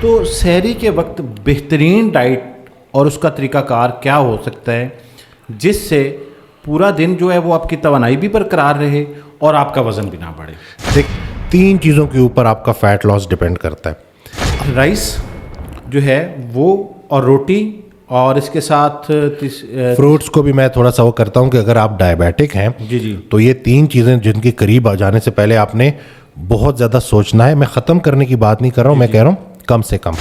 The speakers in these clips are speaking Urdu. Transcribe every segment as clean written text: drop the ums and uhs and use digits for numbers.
تو سحری کے وقت بہترین ڈائٹ اور اس کا طریقہ کار کیا ہو سکتا ہے جس سے پورا دن جو ہے وہ آپ کی توانائی بھی برقرار رہے اور آپ کا وزن بھی نہ بڑھے؟ دیکھ 3 چیزوں کے اوپر آپ کا فیٹ لاس ڈپینڈ کرتا ہے. رائس جو ہے وہ اور روٹی اور اس کے ساتھ فروٹس کو بھی میں تھوڑا سا وہ کرتا ہوں کہ اگر آپ ڈائبیٹک ہیں جی تو یہ 3 چیزیں جن کے قریب آ جانے سے پہلے آپ نے بہت زیادہ سوچنا ہے. میں ختم کرنے کی بات نہیں کر رہا ہوں, میں کہہ رہا ہوں کم سے کم.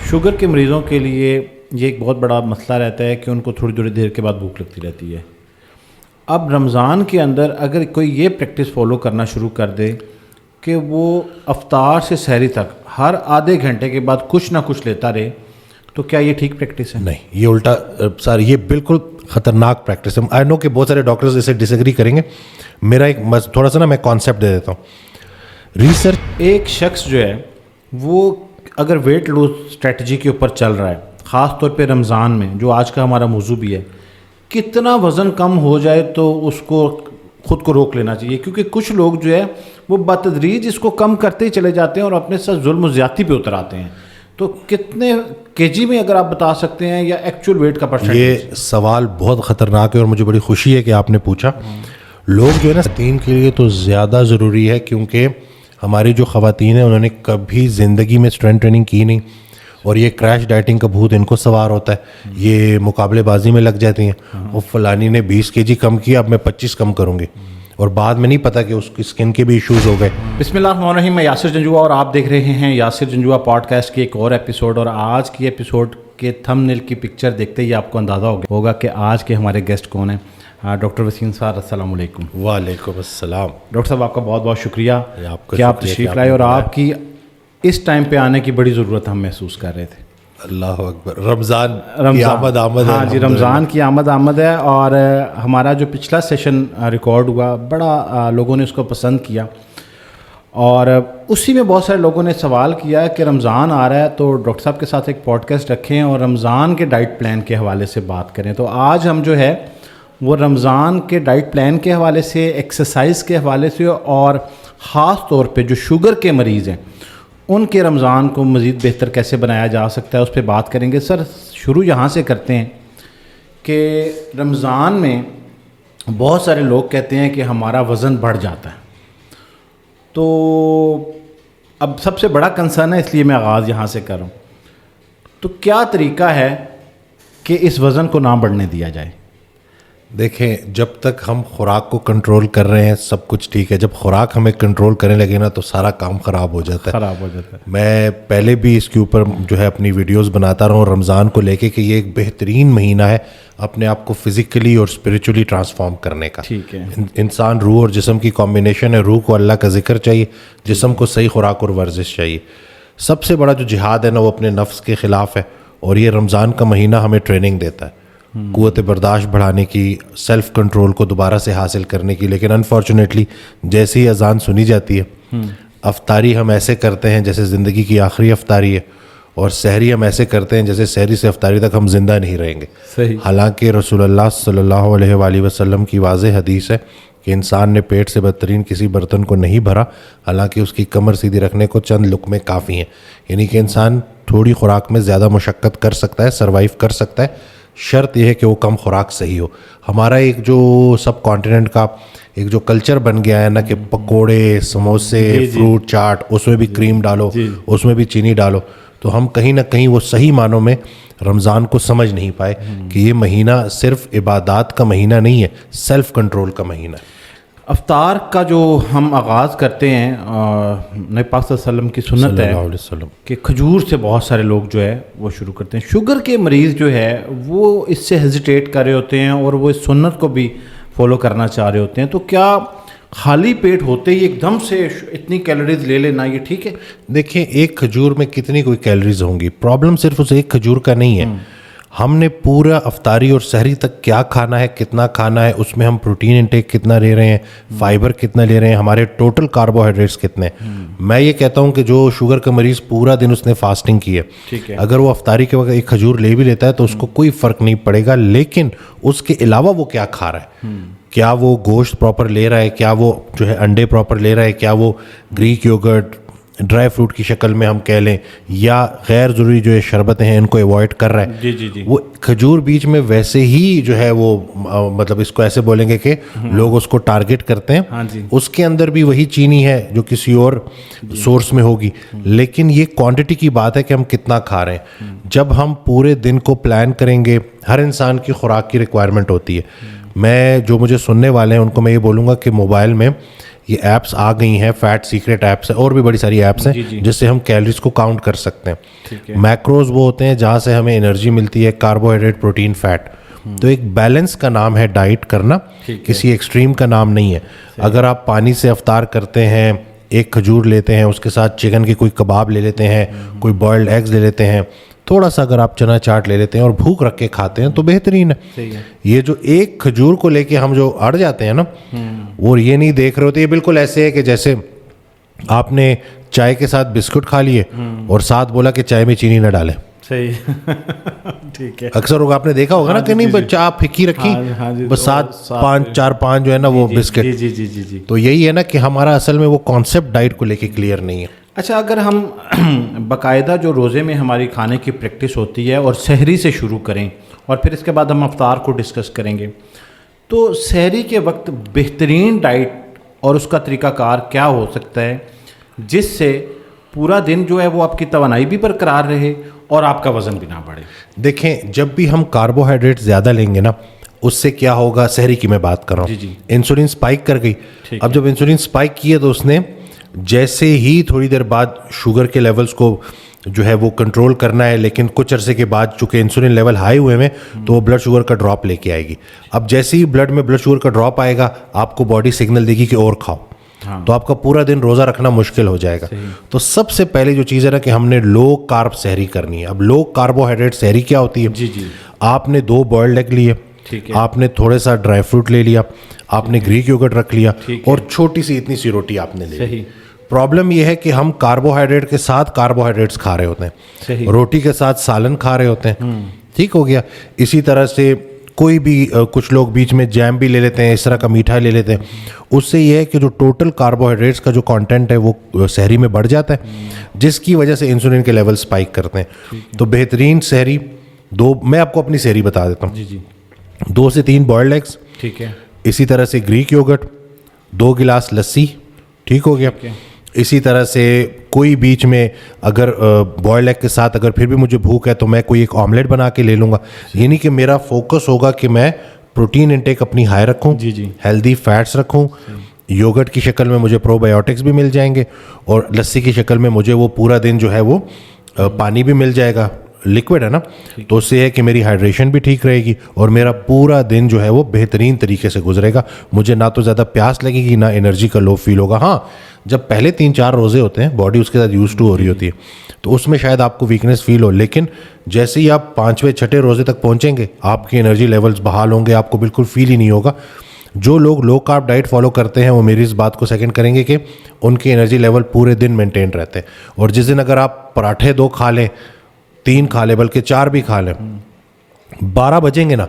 شوگر کے مریضوں کے لیے یہ ایک بہت بڑا مسئلہ رہتا ہے کہ ان کو تھوڑی دیر کے بعد بھوک لگتی رہتی ہے. اب رمضان کے اندر اگر کوئی یہ پریکٹس فالو کرنا شروع کر دے کہ وہ افطار سے سحری تک ہر آدھے گھنٹے کے بعد کچھ نہ کچھ لیتا رہے, تو کیا یہ ٹھیک پریکٹس ہے؟ نہیں, یہ الٹا سر, یہ بالکل خطرناک پریکٹس ہے. آئی نو کہ بہت سارے ڈاکٹرز اسے ڈس ایگری کریں گے. میرا ایک تھوڑا سا نا میں کانسیپٹ دے دیتا ہوں. ریسرچ, ایک شخص جو ہے وہ اگر ویٹ لوز اسٹریٹجی کے اوپر چل رہا ہے, خاص طور پہ رمضان میں جو آج کا ہمارا موضوع بھی ہے, کتنا وزن کم ہو جائے تو اس کو خود کو روک لینا چاہیے, کیونکہ کچھ لوگ جو ہے وہ بتدریج اس کو کم کرتے ہی چلے جاتے ہیں اور اپنے ساتھ ظلم و زیادتی پہ اتر آتے ہیں. تو کتنے کے جی میں اگر آپ بتا سکتے ہیں یا ایکچوئل ویٹ کا پرسنٹیج؟ یہ سوال بہت خطرناک ہے اور مجھے بڑی خوشی ہے کہ آپ نے پوچھا. لوگ جو ہے نا خواتین کے لیے تو زیادہ ضروری ہے, کیونکہ ہماری جو خواتین ہیں انہوں نے کبھی زندگی میں اسٹرینتھ ٹریننگ کی نہیں اور یہ کریش ڈائٹنگ کا بھوت ان کو سوار ہوتا ہے. یہ مقابلے بازی میں لگ جاتی ہیں, وہ فلانی نے 20 kg کم کیا, اب میں 25 کم کروں گی, اور بعد میں نہیں پتا کہ اس کی اسکن کے بھی ایشوز ہو گئے. بسم اللہ الرحمن الرحیم. میں یاسر جنجوعہ اور آپ دیکھ رہے ہیں یاسر جنجوعہ پوڈ کاسٹ کی ایک اور ایپیسوڈ. اور آج کی ایپیسوڈ کے تھم نیل کی پکچر دیکھتے ہی آپ کو اندازہ ہوگا کہ آج کے ہمارے گیسٹ کون ہیں. ڈاکٹر وسیم صاحب, السلام علیکم. وعلیکم السلام. ڈاکٹر صاحب آپ کا بہت بہت شکریہ کہ آپ شکریہ تشریف لائے, اور آپ کی اس ٹائم پہ آنے کی بڑی ضرورت ہم محسوس کر رہے تھے. اللہ اکبر. رمضان کی آمد ہے. ہاں جی, رمضان کی آمد ہے. اور ہمارا جو پچھلا سیشن ریکارڈ ہوا بڑا لوگوں نے اس کو پسند کیا, اور اسی میں بہت سارے لوگوں نے سوال کیا کہ رمضان آ رہا ہے تو ڈاکٹر صاحب کے ساتھ ایک پوڈ کاسٹ رکھیں اور رمضان کے ڈائٹ پلان کے حوالے سے بات کریں. تو آج ہم جو ہے وہ رمضان کے ڈائٹ پلان کے حوالے سے, ایکسرسائز کے حوالے سے, اور خاص طور پہ جو شوگر کے مریض ہیں ان کے رمضان کو مزید بہتر کیسے بنایا جا سکتا ہے اس پہ بات کریں گے. سر شروع یہاں سے کرتے ہیں کہ رمضان میں بہت سارے لوگ کہتے ہیں کہ ہمارا وزن بڑھ جاتا ہے, تو اب سب سے بڑا کنسرن ہے, اس لیے میں آغاز یہاں سے کر رہا ہوں. تو کیا طریقہ ہے کہ اس وزن کو نہ بڑھنے دیا جائے؟ دیکھیں, جب تک ہم خوراک کو کنٹرول کر رہے ہیں سب کچھ ٹھیک ہے. جب خوراک ہمیں کنٹرول کرنے لگے نا تو سارا کام خراب ہو جاتا ہے. میں پہلے بھی اس کے اوپر جو ہے اپنی ویڈیوز بناتا رہا ہوں رمضان کو لے کے کہ یہ ایک بہترین مہینہ ہے اپنے آپ کو فزیکلی اور اسپریچولی ٹرانسفارم کرنے کا. ٹھیک ہے. انسان روح اور جسم کی کمبینیشن ہے. روح کو اللہ کا ذکر چاہیے, جسم کو صحیح خوراک اور ورزش چاہیے. سب سے بڑا جو جہاد ہے نا وہ اپنے نفس کے خلاف ہے, اور یہ رمضان کا مہینہ ہمیں ٹریننگ دیتا ہے قوت برداشت بڑھانے کی, سیلف کنٹرول کو دوبارہ سے حاصل کرنے کی. لیکن انفارچونیٹلی جیسے ہی اذان سنی جاتی ہے افطاری ہم ایسے کرتے ہیں جیسے زندگی کی آخری افطاری ہے, اور سحری ہم ایسے کرتے ہیں جیسے سحری سے افطاری تک ہم زندہ نہیں رہیں گے. صحیح. حالانکہ رسول اللہ صلی اللہ علیہ وآلہ وسلم کی واضح حدیث ہے کہ انسان نے پیٹ سے بدترین کسی برتن کو نہیں بھرا, حالانکہ اس کی کمر سیدھی رکھنے کو چند لقمے کافی ہیں. یعنی کہ انسان تھوڑی خوراک میں زیادہ مشقت کر سکتا ہے, سروائیو کر سکتا ہے, شرط یہ ہے کہ وہ کم خوراک صحیح ہو. ہمارا ایک جو سب کانٹیننٹ کا ایک جو کلچر بن گیا ہے نا کہ پکوڑے, سموسے, فروٹ چاٹ, اس میں بھی کریم ڈالو, اس میں بھی چینی ڈالو, تو ہم کہیں نہ کہیں وہ صحیح معنوں میں رمضان کو سمجھ نہیں پائے کہ یہ مہینہ صرف عبادات کا مہینہ نہیں ہے, سیلف کنٹرول کا مہینہ ہے. افطار کا جو ہم آغاز کرتے ہیں نبی پاک صلی اللہ علیہ وسلم کی سنت ہے کہ کھجور سے بہت سارے لوگ جو ہے وہ شروع کرتے ہیں. شوگر کے مریض جو ہے وہ اس سے ہیزیٹیٹ کر رہے ہوتے ہیں اور وہ اس سنت کو بھی فالو کرنا چاہ رہے ہوتے ہیں. تو کیا خالی پیٹ ہوتے ہی ایک دم سے اتنی کیلوریز لے لینا یہ ٹھیک ہے؟ دیکھیں, ایک کھجور میں کتنی کوئی کیلوریز ہوں گی, پرابلم صرف اس ایک کھجور کا نہیں ہے. ہم نے پورا افطاری اور سحری تک کیا کھانا ہے, کتنا کھانا ہے, اس میں ہم پروٹین انٹیک کتنا لے رہے ہیں, فائبر کتنا لے رہے ہیں, ہمارے ٹوٹل کاربوہائیڈریٹس کتنے. میں یہ کہتا ہوں کہ جو شوگر کا مریض پورا دن اس نے فاسٹنگ کی ہے, اگر وہ افطاری کے وقت ایک کھجور لے بھی لیتا ہے تو اس کو کوئی فرق نہیں پڑے گا. لیکن اس کے علاوہ وہ کیا کھا رہا ہے, کیا وہ گوشت پراپر لے رہا ہے, کیا وہ جو ہے انڈے پراپر لے رہا ہے, کیا وہ گریک یوگرٹ, ڈرائی فروٹ کی شکل میں ہم کہہ لیں, یا غیر ضروری جو یہ شربتیں ہیں ان کو ایوائڈ کر رہا ہے, جی وہ کھجور بیچ میں ویسے ہی جو ہے وہ مطلب اس کو ایسے بولیں گے کہ لوگ اس کو ٹارگٹ کرتے ہیں. اس کے اندر بھی وہی چینی ہے جو کسی اور سورس میں ہوگی, لیکن یہ کوانٹٹی کی بات ہے کہ ہم کتنا کھا رہے ہیں. جب ہم پورے دن کو پلان کریں گے, ہر انسان کی خوراک کی ریکوائرمنٹ ہوتی ہے. میں جو مجھے سننے والے ہیں ان کو میں یہ بولوں گا کہ موبائل میں یہ ایپس آ گئی ہیں, فیٹ سیکرٹ ایپس ہیں, اور بھی بڑی ساری ایپس ہیں جس سے ہم کیلریز کو کاؤنٹ کر سکتے ہیں. میکروز وہ ہوتے ہیں جہاں سے ہمیں انرجی ملتی ہے, کاربوہائیڈریٹ, پروٹین, فیٹ. تو ایک بیلنس کا نام ہے ڈائٹ کرنا, کسی ایکسٹریم کا نام نہیں ہے. اگر آپ پانی سے افطار کرتے ہیں, ایک کھجور لیتے ہیں, اس کے ساتھ چکن کے کوئی کباب لے لیتے ہیں, کوئی بوائلڈ ایگز لے لیتے ہیں, تھوڑا سا اگر آپ چنا چاٹ لے لیتے ہیں اور بھوک رکھ کے کھاتے ہیں تو بہترین ہے. یہ جو ایک کھجور کو لے کے ہم جو اڑ جاتے ہیں نا, وہ یہ نہیں دیکھ رہے ہوتے, یہ بالکل ایسے ہے کہ جیسے آپ نے چائے کے ساتھ بسکٹ کھا لیے اور ساتھ بولا کہ چائے میں چینی نہ ڈالیں. صحیح, ٹھیک ہے. اکثر ہوگا آپ نے دیکھا ہوگا نا کہ نہیں چائے پھکی رکھی, بس ساتھ 4-5 جو ہے نا وہ بسکٹ. جی. تو یہی ہے نا کہ ہمارا اصل میں وہ کانسیپٹ ڈائٹ کو لے کے کلیئر نہیں ہے. اچھا, اگر ہم باقاعدہ جو روزے میں ہماری کھانے کی پریکٹس ہوتی ہے اور سحری سے شروع کریں اور پھر اس کے بعد ہم افطار کو ڈسکس کریں گے, تو سحری کے وقت بہترین ڈائٹ اور اس کا طریقہ کار کیا ہو سکتا ہے جس سے پورا دن جو ہے وہ آپ کی توانائی بھی برقرار رہے اور آپ کا وزن بھی نہ بڑھے؟ دیکھیں, جب بھی ہم کاربوہائیڈریٹ زیادہ لیں گے نا, اس سے کیا ہوگا, سحری کی میں بات کر رہا ہوں, انسولین سپائک کر گئی. اب جب انسولین سپائک کی ہے تو اس نے جیسے ہی تھوڑی دیر بعد شوگر کے لیولز کو جو ہے وہ کنٹرول کرنا ہے, لیکن کچھ عرصے کے بعد چونکہ انسولین لیول ہائی ہوئے میں تو وہ بلڈ شوگر کا ڈراپ لے کے آئے گی. اب جیسے ہی بلڈ شوگر کا ڈراپ آئے گا, آپ کو باڈی سگنل دے گی کہ اور کھاؤ, تو آپ کا پورا دن روزہ رکھنا مشکل ہو جائے گا. تو سب سے پہلے جو چیز ہے نا کہ ہم نے لو کارب سحری کرنی ہے. اب لو کاربوہائیڈریٹ سحری کیا ہوتی ہے؟ آپ نے 2 بوائلڈ ایگ لیے, آپ نے تھوڑے سا ڈرائی فروٹ لے لیا, آپ نے گریک یوگرٹ رکھ لیا, اور چھوٹی سی اتنی سی روٹی آپ نے لے لی. پرابلم یہ ہے کہ ہم کاربوہائیڈریٹ کے ساتھ کاربوہائیڈریٹس کھا رہے ہوتے ہیں, روٹی کے ساتھ سالن کھا رہے ہوتے ہیں. ٹھیک ہو گیا. اسی طرح سے کوئی بھی کچھ لوگ بیچ میں جیم بھی لے لیتے ہیں, اس طرح کا میٹھا لے لیتے ہیں. اس سے یہ ہے کہ جو ٹوٹل کاربوہائیڈریٹس کا جو کانٹینٹ ہے وہ سحری میں بڑھ جاتا ہے, جس کی وجہ سے انسولین کے لیول سپائک کرتے ہیں. تو بہترین سحری میں آپ کو اپنی سحری بتا دیتا ہوں. 2 سے 3 بوائلڈ ایگس, ٹھیک ہے. اسی طرح سے گریک یوگرٹ, 2 گلاس لسی, ٹھیک ہو گیا. اسی طرح سے کوئی بیچ میں اگر بوائلڈ ایگ کے ساتھ اگر پھر بھی مجھے بھوک ہے تو میں کوئی ایک آملیٹ بنا کے لے لوں گا. یعنی کہ میرا فوکس ہوگا کہ میں پروٹین انٹیک اپنی ہائی رکھوں, ہیلدی فیٹس رکھوں. یوگرٹ کی شکل میں مجھے پرو بایوٹکس بھی مل جائیں گے, اور لسی کی شکل میں مجھے وہ پورا دن جو ہے وہ پانی بھی مل جائے گا, لکوڈ ہے نا, تو اس سے ہے کہ میری ہائیڈریشن بھی ٹھیک رہے گی اور میرا پورا دن جو ہے وہ بہترین طریقے سے گزرے گا. مجھے نہ تو زیادہ پیاس لگے گی, نہ انرجی کا لو فیل ہوگا. ہاں, جب پہلے 3-4 روزے ہوتے ہیں باڈی اس کے ساتھ یوز ٹو ہو رہی ہوتی ہے, تو اس میں شاید آپ کو ویکنیس فیل ہو, لیکن جیسے ہی آپ 5ویں-6ٹھے روزے تک پہنچیں گے آپ کی انرجی لیولز بحال ہوں گے, آپ کو بالکل فیل ہی نہیں ہوگا. جو لوگ لو کارب ڈائٹ فالو کرتے ہیں وہ میری اس بات کو سیکنڈ کریں گے کہ ان کی انرجی لیول پورے دن مینٹین رہتے ہیں. اور جس دن اگر آپ پراٹھے 2 کھا لیں, 3 کھا لیں, بلکہ 4 بھی کھا لیں, 12 بجیں گے نا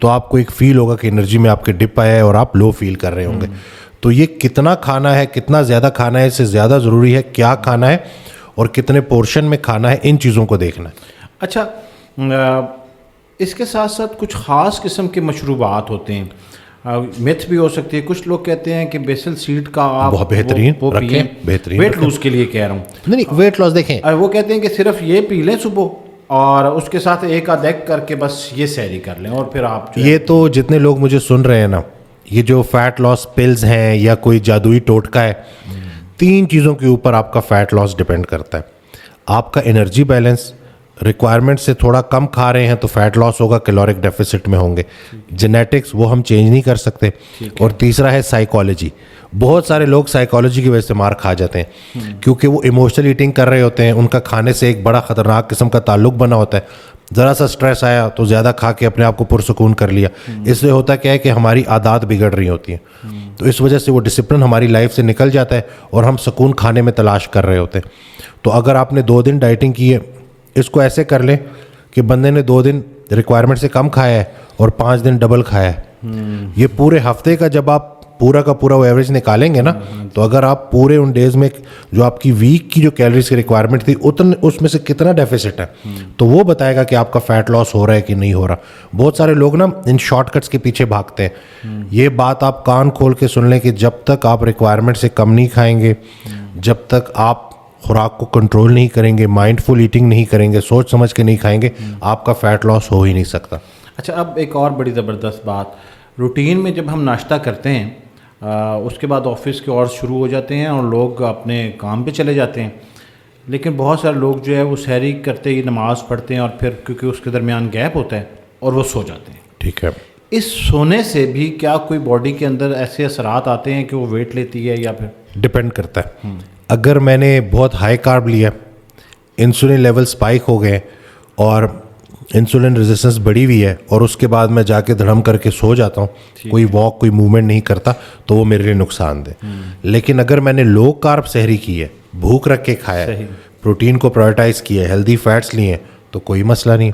تو آپ کو ایک فیل ہوگا کہ انرجی میں آپ کے ڈپ آیا ہے اور آپ لو فیل کر رہے ہوں گے. تو یہ کتنا کھانا ہے, کتنا زیادہ کھانا ہے, اس سے زیادہ ضروری ہے کیا کھانا ہے اور کتنے پورشن میں کھانا ہے, ان چیزوں کو دیکھنا ہے. اچھا, اس کے ساتھ ساتھ کچھ خاص قسم کے مشروبات ہوتے ہیں, میتھ بھی ہو سکتی ہے. کچھ لوگ کہتے ہیں کہ بیسل سیڈ کا آپ بہت بہترین رکھیں, بہترین ویٹ لوز کے لیے کہہ رہا ہوں. نہیں, ویٹ لاس دیکھیں, وہ کہتے ہیں کہ صرف یہ پی لیں صبح اور اس کے ساتھ 1 آدھ ایگ کر کے بس یہ سحری کر لیں, اور پھر آپ یہ تو جتنے لوگ مجھے سن رہے ہیں نا, یہ جو فیٹ لاس پلز ہیں یا کوئی جادوئی ٹوٹکا ہے, 3 چیزوں کے اوپر آپ کا فیٹ لاس ڈپینڈ کرتا ہے. آپ کا انرجی بیلنس, ریکوائرمنٹ سے تھوڑا کم کھا رہے ہیں تو فیٹ لاس ہوگا, کیلورک ڈیفیسٹ میں ہوں گے. جینیٹکس وہ ہم چینج نہیں کر سکتے. اور تیسرا ہے سائیکالوجی. بہت سارے لوگ سائیکالوجی کی وجہ سے مار کھا جاتے ہیں کیونکہ وہ ایموشنل ایٹنگ کر رہے ہوتے ہیں, ان کا کھانے سے ایک بڑا خطرناک قسم کا تعلق بنا ہوتا ہے. ذرا سا سٹریس آیا تو زیادہ کھا کے اپنے آپ کو پرسکون کر لیا. اس سے ہوتا کیا ہے کہ ہماری عادات بگڑ رہی ہوتی ہیں, تو اس وجہ سے وہ ڈسپلن ہماری لائف سے نکل جاتا ہے اور ہم سکون کھانے میں تلاش کر رہے ہوتے ہیں. تو اگر آپ نے 2 دن ڈائٹنگ کی ہے, اس کو ایسے کر لیں کہ بندے نے 2 دن ریکوائرمنٹ سے کم کھایا ہے اور 5 دن ڈبل کھایا ہے. یہ پورے ہفتے کا جب آپ پورا کا پورا وہ ایوریج نکالیں گے نا, تو اگر آپ پورے ان ڈیز میں جو آپ کی ویک کی جو کیلریز کی ریکوائرمنٹ تھی اس میں سے کتنا ڈیفیسٹ ہے, تو وہ بتائے گا کہ آپ کا فیٹ لاس ہو رہا ہے کہ نہیں ہو رہا. بہت سارے لوگ نا ان شارٹ کٹس کے پیچھے بھاگتے ہیں. یہ بات آپ کان کھول کے سن لیں کہ جب تک آپ ریکوائرمنٹ سے کم نہیں کھائیں گے, جب تک آپ خوراک کو کنٹرول نہیں کریں گے, مائنڈ فل ایٹنگ نہیں کریں گے, سوچ سمجھ کے نہیں کھائیں گے, آپ کا فیٹ لاس ہو ہی نہیں سکتا. اچھا, اب ایک اور بڑی زبردست بات, روٹین میں جب ہم ناشتہ کرتے ہیں اس کے بعد آفس کے اور شروع ہو جاتے ہیں اور لوگ اپنے کام پہ چلے جاتے ہیں, لیکن بہت سارے لوگ جو ہے وہ سحری کرتے ہی نماز پڑھتے ہیں اور پھر کیونکہ اس کے درمیان گیپ ہوتا ہے اور وہ سو جاتے ہیں. ٹھیک ہے, اس سونے سے بھی کیا کوئی باڈی کے اندر ایسے اثرات آتے ہیں کہ وہ ویٹ لیتی ہے یا پھر؟ ڈپینڈ کرتا ہے. اگر میں نے بہت ہائی کارب لیا, انسولین لیول سپائک ہو گئے اور انسولین ریزسٹنس بڑھی ہوئی ہے, اور اس کے بعد میں جا کے دھڑم کر کے سو جاتا ہوں, کوئی واک کوئی موومنٹ نہیں کرتا, تو وہ میرے لیے نقصان دہ. لیکن اگر میں نے لو کارب سحری کی ہے, بھوک رکھ کے کھایا ہے, پروٹین کو پرائورٹائز کیا ہے, ہیلدی فیٹس لیے ہیں, تو کوئی مسئلہ نہیں.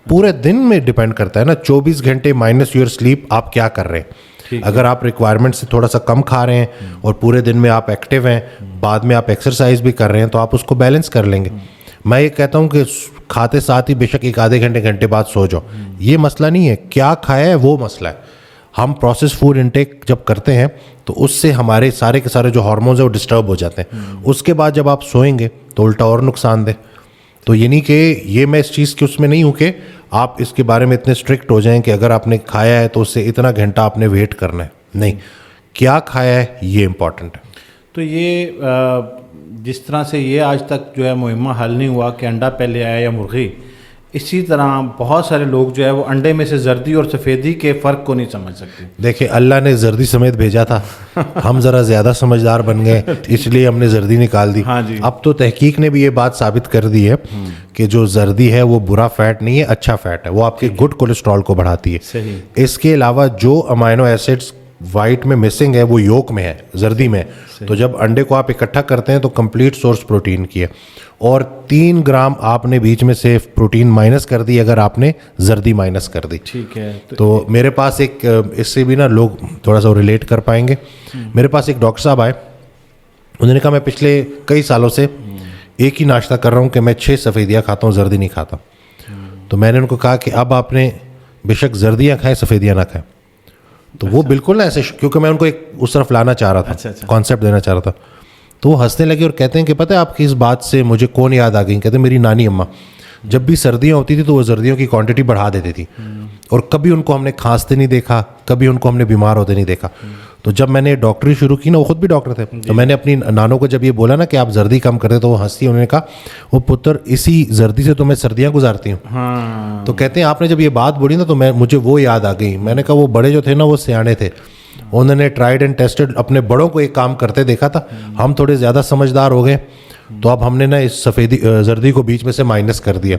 پورے دن میں ڈپینڈ کرتا ہے نا, 24 گھنٹے مائنس یور سلیپ آپ کیا کر رہے ہیں. اگر آپ ریکوائرمنٹ سے تھوڑا سا کم کھا رہے ہیں اور پورے دن میں آپ ایکٹیو ہیں, بعد میں آپ ایکسرسائز بھی کر رہے ہیں, تو آپ اس کو بیلنس کر لیں گے. میں یہ کہتا ہوں کہ کھاتے ساتھ ہی بے شک ایک آدھے گھنٹے بعد سو جاؤ, یہ مسئلہ نہیں ہے. کیا کھایا ہے وہ مسئلہ ہے. ہم پروسیس فوڈ انٹیک جب کرتے ہیں تو اس سے ہمارے سارے کے سارے جو ہارمونز ہیں وہ ڈسٹرب ہو جاتے ہیں. اس کے بعد جب آپ سوئیں گے تو الٹا اور نقصان دہ. تو یہ نہیں کہ یہ میں اس چیز کے اس میں نہیں ہوں کہ آپ اس کے بارے میں اتنے اسٹرکٹ ہو جائیں کہ اگر آپ نے کھایا ہے تو اس سے اتنا گھنٹہ آپ نے ویٹ کرنا ہے. نہیں, کیا کھایا ہے یہ امپورٹنٹ ہے. تو یہ جس طرح سے یہ آج تک جو ہے مہمہ حل نہیں ہوا کہ انڈا پہلے آیا یا مرغی, اسی طرح بہت سارے لوگ جو ہے وہ انڈے میں سے زردی اور سفیدی کے فرق کو نہیں سمجھ سکتے. دیکھیں, اللہ نے زردی سمیت بھیجا تھا, ہم ذرا زیادہ سمجھدار بن گئے, اس لیے ہم نے زردی نکال دی. اب تو تحقیق نے بھی یہ بات ثابت کر دی ہے کہ جو زردی ہے وہ برا فیٹ نہیں ہے, اچھا فیٹ ہے. وہ آپ کے گڈ کولیسٹرول کو بڑھاتی ہے. اس کے علاوہ جو امائنو ایسڈز وائٹ میں مسنگ ہے وہ یوک میں ہے, زردی میں. تو جب انڈے کو آپ اکٹھا کرتے ہیں تو کمپلیٹ سورس پروٹین کی ہے, اور 3 گرام آپ نے بیچ میں سے پروٹین مائنس کر دی اگر آپ نے زردی مائنس کر دی. ٹھیک ہے. تو میرے پاس ایک, اس سے بھی نا لوگ تھوڑا سا ریلیٹ کر پائیں گے. میرے پاس ایک ڈاکٹر صاحب آئے, انہوں نے کہا میں پچھلے کئی سالوں سے ایک ہی ناشتہ کر رہا ہوں کہ میں 6 سفیدیاں کھاتا ہوں, زردی نہیں کھاتا. تو میں نے ان کو کہا کہ اب آپ نے بے شک زردیاں کھائیں, سفیدیاں نہ کھائیں. تو وہ بالکل نا ایسے, کیونکہ میں ان کو ایک اس طرف لانا چاہ رہا تھا, کانسیپٹ دینا چاہ رہا تھا. تو وہ ہنسنے لگے اور کہتے ہیں کہ پتہ ہے آپ کی اس بات سے مجھے کون یاد آ گئی. کہتے ہیں میری نانی اماں جب بھی سردیاں ہوتی تھی تو وہ سردیوں کی کوانٹٹی بڑھا دیتی تھی, اور کبھی ان کو ہم نے کھانستے نہیں دیکھا, کبھی ان کو ہم نے بیمار ہوتے نہیں دیکھا. تو جب میں نے ڈاکٹری شروع کی نا, وہ خود بھی ڈاکٹر تھے, تو میں نے اپنی نانوں کو جب یہ بولا نا کہ آپ زردی کم کرتے, تو وہ ہنسی, انہوں نے کہا وہ پتر اسی زردی سے تو میں سردیاں گزارتی ہوں. تو کہتے ہیں آپ نے جب یہ بات بولی نا تو مجھے وہ یاد آ گئی. میں نے کہا وہ بڑے جو تھے نا وہ سیانے تھے, انہوں نے ٹرائیڈ اینڈ ٹیسٹڈ اپنے بڑوں کو ایک کام کرتے دیکھا تھا. ہم تھوڑے زیادہ سمجھدار ہو گئے, تو اب ہم نے نا اس زردی کو بیچ میں سے مائنس کر دیا.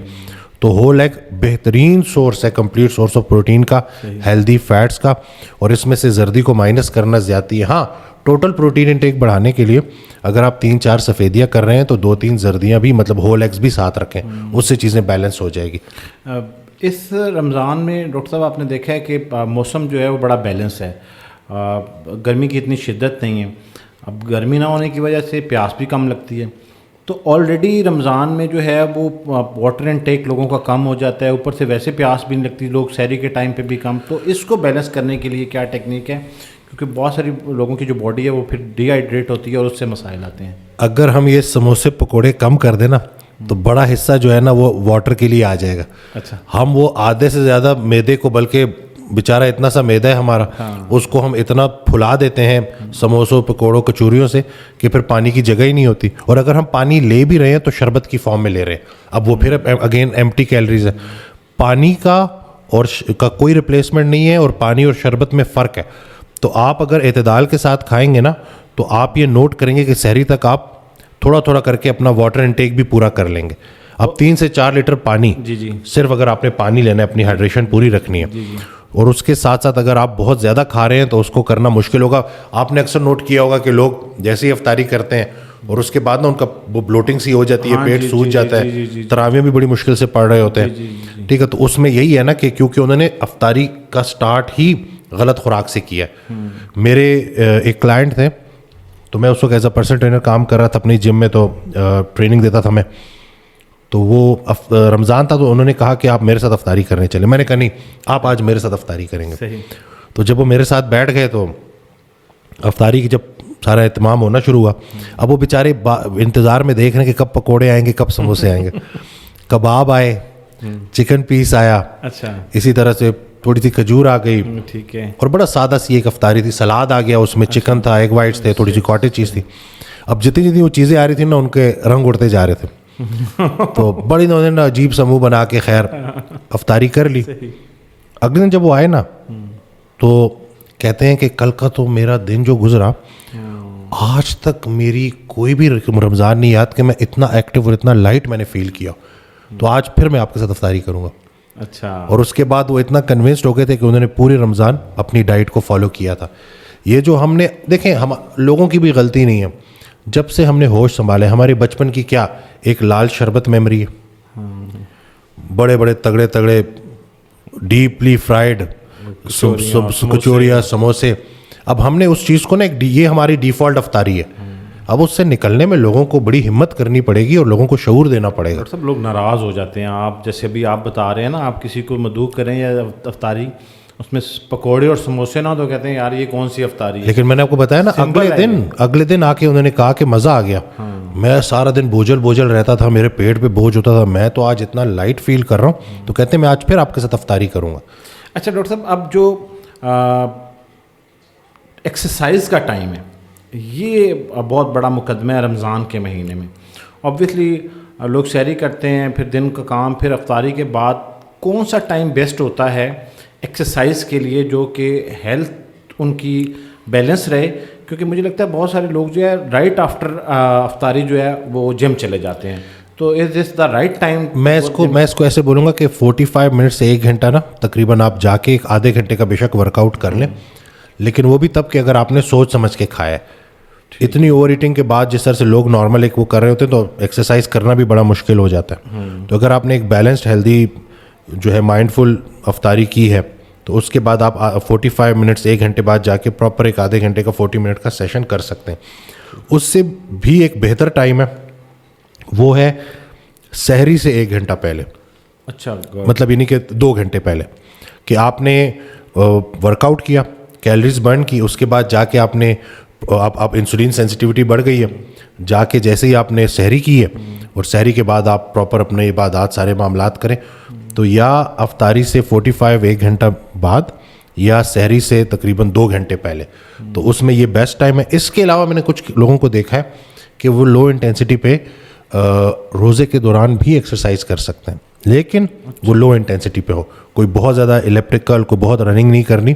تو ہول ایگ بہترین سورس ہے, کمپلیٹ سورس آف پروٹین کا, ہیلدی فیٹس کا, اور اس میں سے زردی کو مائنس کرنا زیادتی ہے. ہاں, ٹوٹل پروٹین انٹیک بڑھانے کے لیے اگر آپ 3-4 سفیدیاں کر رہے ہیں تو 2-3 زردیاں بھی, مطلب ہول ایگز بھی ساتھ رکھیں, اس سے چیزیں بیلنس ہو جائے گی. اس رمضان میں ڈاکٹر صاحب آپ نے دیکھا ہے کہ موسم جو ہے وہ بڑا بیلنس ہے, گرمی کی اتنی شدت نہیں ہے. اب گرمی نہ ہونے کی وجہ سے پیاس بھی کم لگتی ہے, تو آلریڈی رمضان میں جو ہے وہ واٹر انٹیک لوگوں کا کم ہو جاتا ہے, اوپر سے ویسے پیاس بھی نہیں لگتی, لوگ سحری کے ٹائم پہ بھی کم. تو اس کو بیلنس کرنے کے لیے کیا ٹیکنیک ہے, کیونکہ بہت ساری لوگوں کی جو باڈی ہے وہ پھر ڈی ہائیڈریٹ ہوتی ہے اور اس سے مسائل آتے ہیں. اگر ہم یہ سموسے پکوڑے کم کر دیں نا تو بڑا حصہ جو ہے نا وہ واٹر کے لیے آ جائے گا. اچھا, ہم وہ آدھے سے زیادہ میدے کو, بلکہ بیچارہ اتنا سا میدا ہے ہمارا, اس کو ہم اتنا پھلا دیتے ہیں سموسوں پکوڑوں کچوریوں سے کہ پھر پانی کی جگہ ہی نہیں ہوتی. اور اگر ہم پانی لے بھی رہے ہیں تو شربت کی فارم میں لے رہے ہیں. اب وہ پھر اگین ایمٹی کیلریز ہے. پانی کا اور کا کوئی ریپلیسمنٹ نہیں ہے, اور پانی اور شربت میں فرق ہے. تو آپ اگر اعتدال کے ساتھ کھائیں گے نا تو آپ یہ نوٹ کریں گے کہ سحری تک آپ تھوڑا تھوڑا کر کے اپنا واٹر انٹیک بھی پورا کر لیں گے. اب 3 سے 4 لیٹر پانی, صرف اگر آپ نے پانی لینا ہے, اپنی ہائیڈریشن پوری رکھنی ہے. اور اس کے ساتھ ساتھ اگر آپ بہت زیادہ کھا رہے ہیں تو اس کو کرنا مشکل ہوگا. آپ نے اکثر نوٹ کیا ہوگا کہ لوگ جیسے ہی افطاری کرتے ہیں اور اس کے بعد نا ان کا وہ بلوٹنگ سی ہو جاتی ہے, پیٹ سوج جاتا ہے, تراویح بھی بڑی مشکل سے پڑھ رہے ہوتے ہیں. ٹھیک ہے, تو اس میں یہی ہے نا کہ کیونکہ انہوں نے افطاری کا سٹارٹ ہی غلط خوراک سے کیا ہے. میرے ایک کلائنٹ تھے, تو میں اس وقت ایز اے پرسنل ٹرینر کام کر رہا تھا اپنی جم میں, تو ٹریننگ دیتا تھا میں. تو وہ رمضان تھا, تو انہوں نے کہا کہ آپ میرے ساتھ افطاری کرنے چلے. میں نے کہا نہیں, آپ آج میرے ساتھ افطاری کریں گے. تو جب وہ میرے ساتھ بیٹھ گئے تو افطاری کی جب سارا اہتمام ہونا شروع ہوا, اب وہ بیچارے انتظار میں دیکھ رہے ہیں کہ کب پکوڑے آئیں گے, کب سموسے آئیں گے. کباب آئے, چکن پیس آیا, اچھا, اسی طرح سے تھوڑی سی کھجور آ گئی, ٹھیک ہے, اور بڑا سادہ سی ایک افطاری تھی. سلاد آ گیا, اس میں چکن تھا, ایگ وائٹس تھے, تھوڑی سی کاٹیج چیز تھی. اب جتنی جتنی وہ چیزیں آ رہی تھیں نا, ان کے رنگ اڑتے جا رہے تھے. تو بڑی انہوں نے عجیب سا منہ بنا کے خیر افطاری کر لی. اگلے دن جب وہ آئے نا, تو کہتے ہیں کہ کل کا تو میرا دن جو گزرا, آج تک میری کوئی بھی رمضان نہیں یاد کہ میں اتنا ایکٹیو اور اتنا لائٹ میں نے فیل کیا. تو آج پھر میں آپ کے ساتھ افطاری کروں گا. اچھا. اور اس کے بعد وہ اتنا کنونسڈ ہو گئے تھے کہ انہوں نے پوری رمضان اپنی ڈائٹ کو فالو کیا تھا. یہ جو ہم نے دیکھیں, ہم لوگوں کی بھی غلطی نہیں ہے, جب سے ہم نے ہوش سنبھالے, ہمارے بچپن کی کیا ایک لال شربت میموری ہے, بڑے بڑے تگڑے تگڑے ڈیپلی فرائیڈ کچوریاں, سموسے. اب ہم نے اس چیز کو نا, یہ ہماری ڈیفالٹ افطاری ہے. اب اس سے نکلنے میں لوگوں کو بڑی ہمت کرنی پڑے گی اور لوگوں کو شعور دینا پڑے گا. سب لوگ ناراض ہو جاتے ہیں. آپ جیسے ابھی آپ بتا رہے ہیں نا, آپ کسی کو مدعو کریں یا افطاری, اس میں پکوڑے اور سموسے نہ, تو کہتے ہیں یار یہ کون سی افطاری ہے. لیکن میں نے آپ کو بتایا نا, اگلے دن آ کے انہوں نے کہا کہ مزہ آ گیا. میں سارا دن بوجھل رہتا تھا, میرے پیٹ پہ بوجھ ہوتا تھا, میں تو آج اتنا لائٹ فیل کر رہا ہوں. تو کہتے ہیں میں آج پھر آپ کے ساتھ افطاری کروں گا. اچھا ڈاکٹر صاحب, اب جو ایکسرسائز کا ٹائم ہے, یہ بہت بڑا مقدمہ ہے رمضان کے مہینے میں. اوبویسلی لوگ سحری کرتے ہیں, پھر دن کا کام, پھر افطاری کے بعد کون سا ٹائم بیسٹ ہوتا ہے ایکسرسائز کے لیے, جو کہ ہیلتھ ان کی بیلنس رہے؟ کیونکہ مجھے لگتا ہے بہت سارے لوگ جو ہے رائٹ آفٹر افطاری جو ہے وہ جم چلے جاتے ہیں. تو از دس دا رائٹ ٹائم؟ میں اس کو ایسے بولوں گا کہ 45 منٹ سے 1 گھنٹہ نا تقریباً آپ جا کے ایک آدھے گھنٹے کا بے شک ورک آؤٹ کر لیں, لیکن وہ بھی تب کہ اگر آپ نے سوچ سمجھ کے کھایا ہے. اتنی اوور ایٹنگ کے بعد جس طرح سے لوگ نارمل ایک وہ کر رہے ہوتے ہیں, تو ایکسرسائز کرنا بھی بڑا مشکل ہو جاتا ہے. تو اگر آپ نے ایک بیلنسڈ ہیلدی جو ہے مائنڈ فل افطاری کی ہے, تو اس کے بعد آپ 45 منٹ سے 1 گھنٹے بعد جا کے پراپر ایک آدھے گھنٹے کا 40 منٹ کا سیشن کر سکتے ہیں. اس سے بھی ایک بہتر ٹائم ہے, وہ ہے سحری سے 1 گھنٹہ پہلے. اچھا, مطلب یعنی کہ 2 گھنٹے پہلے کہ آپ نے ورک آؤٹ کیا, کیلریز برن کی, اس کے بعد جا کے آپ نے آپ انسولین سینسٹیوٹی بڑھ گئی ہے, جا کے جیسے ہی آپ نے سحری کی ہے, اور سحری کے بعد آپ پراپر اپنے عبادات سارے معاملات کریں. تو یا افطاری سے 45 1 گھنٹہ بعد, یا سحری سے تقریباً 2 گھنٹے پہلے, تو اس میں یہ بیسٹ ٹائم ہے. اس کے علاوہ میں نے کچھ لوگوں کو دیکھا ہے کہ وہ لو انٹینسٹی پہ روزے کے دوران بھی ایکسرسائز کر سکتے ہیں, لیکن وہ لو انٹینسٹی پہ ہو, کوئی بہت زیادہ الیپٹیکل, کوئی بہت رننگ نہیں کرنی.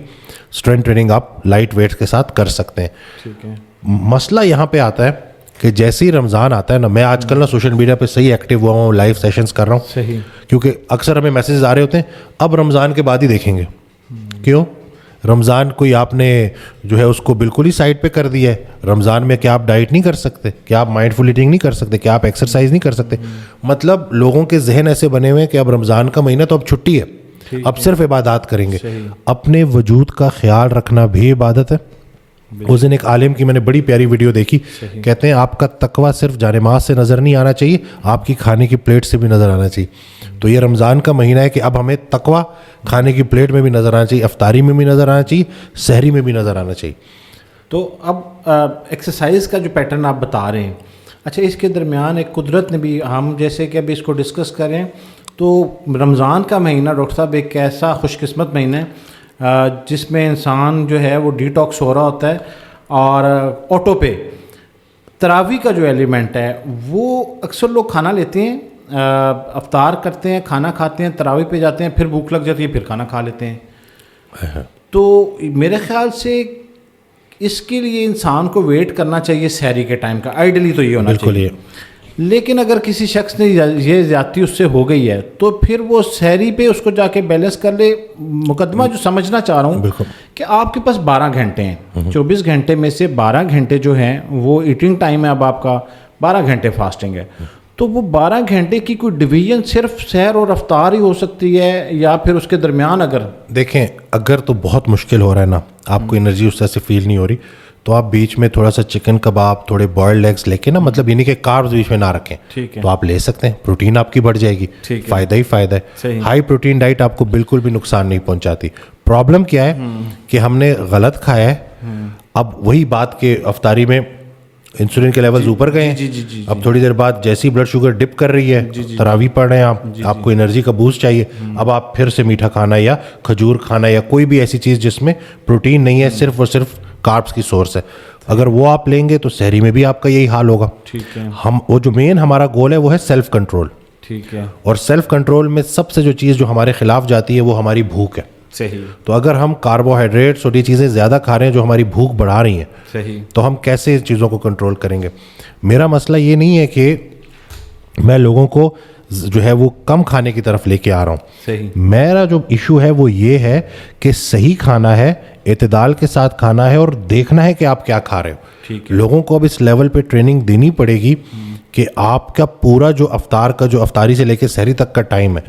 اسٹرینتھ ٹریننگ آپ لائٹ ویٹس کے ساتھ کر سکتے ہیں. ٹھیک ہے. مسئلہ یہاں پہ آتا ہے کہ جیسے ہی رمضان آتا ہے نا, میں آج کل نا سوشل میڈیا پہ صحیح ایکٹیو ہوا ہوں, لائیو سیشنز کر رہا ہوں. صحیح. کیونکہ اکثر ہمیں میسیجز آ رہے ہوتے ہیں اب رمضان کے بعد ہی دیکھیں گے. کیوں؟ رمضان کوئی آپ نے جو ہے اس کو بالکل ہی سائڈ پہ کر دیا ہے. رمضان میں کیا آپ ڈائٹ نہیں کر سکتے, کیا آپ مائنڈ فل ایٹنگ نہیں کر سکتے, کیا آپ ایکسرسائز نہیں کر سکتے؟ مطلب لوگوں کے ذہن ایسے بنے ہوئے ہیں کہ اب رمضان کا مہینہ تو اب چھٹی ہے, اب صرف عبادات کریں گے. اپنے وجود کا خیال رکھنا بھی عبادت ہے. اس دن ایک عالم کی میں نے بڑی پیاری ویڈیو دیکھی, کہتے ہیں آپ کا تقویٰ صرف جانماز سے نظر نہیں آنا چاہیے, آپ کی کھانے کی پلیٹ سے بھی نظر آنا چاہیے. تو یہ رمضان کا مہینہ ہے کہ اب ہمیں تقویٰ کھانے کی پلیٹ میں بھی نظر آنا چاہیے, افطاری میں بھی نظر آنا چاہیے, سحری میں بھی نظر آنا چاہیے. تو اب ایکسرسائز کا جو پیٹرن آپ بتا رہے ہیں, اچھا اس کے درمیان ایک قدرت نے بھی, ہم جیسے کہ ابھی اس کو ڈسکس کریں تو رمضان کا مہینہ ڈاکٹر صاحب ایک ایسا خوش قسمت مہینہ ہے جس میں انسان جو ہے وہ ڈی ٹاکس ہو رہا ہوتا ہے, اور آٹو پہ تراویح کا جو ایلیمنٹ ہے وہ اکثر لوگ کھانا لیتے ہیں, افطار کرتے ہیں, کھانا کھاتے ہیں, تراویح پہ جاتے ہیں, پھر بھوک لگ جاتی ہے, پھر کھانا کھا لیتے ہیں. تو میرے خیال سے اس کے لیے انسان کو ویٹ کرنا چاہیے سحری کے ٹائم کا, آئیڈلی تو یہ ہونا چاہیے. لیکن اگر کسی شخص نے یہ زیادتی اس سے ہو گئی ہے تو پھر وہ سحری پہ اس کو جا کے بیلنس کر لے. مقدمہ جو سمجھنا چاہ رہا ہوں کہ آپ کے پاس 12 گھنٹے ہیں, 24 گھنٹے میں سے 12 گھنٹے جو ہیں وہ ایٹنگ ٹائم ہے, اب آپ کا 12 گھنٹے فاسٹنگ ہے. تو وہ 12 گھنٹے کی کوئی ڈویژن صرف سحر اور افطار ہی ہو سکتی ہے یا پھر اس کے درمیان اگر دیکھیں اگر تو بہت مشکل ہو رہا ہے نا, آپ کو انرجی اس طرح سے فیل نہیں ہو رہی, تو آپ بیچ میں تھوڑا سا چکن کباب, تھوڑے بوائلڈ ایگس لے کے نا, مطلب یعنی کہ کاربز بیچ میں نہ رکھیں, تو آپ لے سکتے ہیں, پروٹین آپ کی بڑھ جائے گی, فائدہ ہی فائدہ ہے. ہائی پروٹین ڈائٹ آپ کو بالکل بھی نقصان نہیں پہنچاتی. پرابلم کیا ہے کہ ہم نے غلط کھایا ہے. اب وہی بات کہ افطاری میں انسولین کے لیولز اوپر گئے ہیں, اب تھوڑی دیر بعد جیسی بلڈ شوگر ڈپ کر رہی ہے, تراویح پڑھ رہے ہیں آپ کو انرجی کا بوسٹ چاہیے, اب آپ پھر سے میٹھا کھانا یا کھجور کھانا یا کوئی بھی ایسی چیز جس میں پروٹین نہیں ہے, صرف اور صرف کاربس کی سورس ہے, اگر وہ آپ لیں گے تو سحری میں بھی آپ کا یہی حال ہوگا. ہم وہ جو مین ہمارا گول ہے وہ ہے سیلف کنٹرول. ٹھیک ہے, اور سیلف کنٹرول میں سب سے جو چیز جو ہمارے خلاف جاتی ہے وہ ہماری بھوک ہے. صحیح. تو اگر ہم کاربوہائیڈریٹس اور یہ چیزیں زیادہ کھا رہے ہیں جو ہماری بھوک بڑھا رہی ہیں, صحیح, تو ہم کیسے ان چیزوں کو کنٹرول کریں گے؟ میرا مسئلہ یہ نہیں ہے کہ میں لوگوں کو جو ہے وہ کم کھانے کی طرف لے کے آ رہا ہوں. صحیح. میرا جو ایشو ہے وہ یہ ہے کہ صحیح کھانا ہے, اعتدال کے ساتھ کھانا ہے اور دیکھنا ہے کہ آپ کیا کھا رہے ہو. لوگوں کو اب اس لیول پہ ٹریننگ دینی پڑے گی کہ آپ کا پورا جو افطار کا جو افطاری سے لے کے سحری تک کا ٹائم ہے,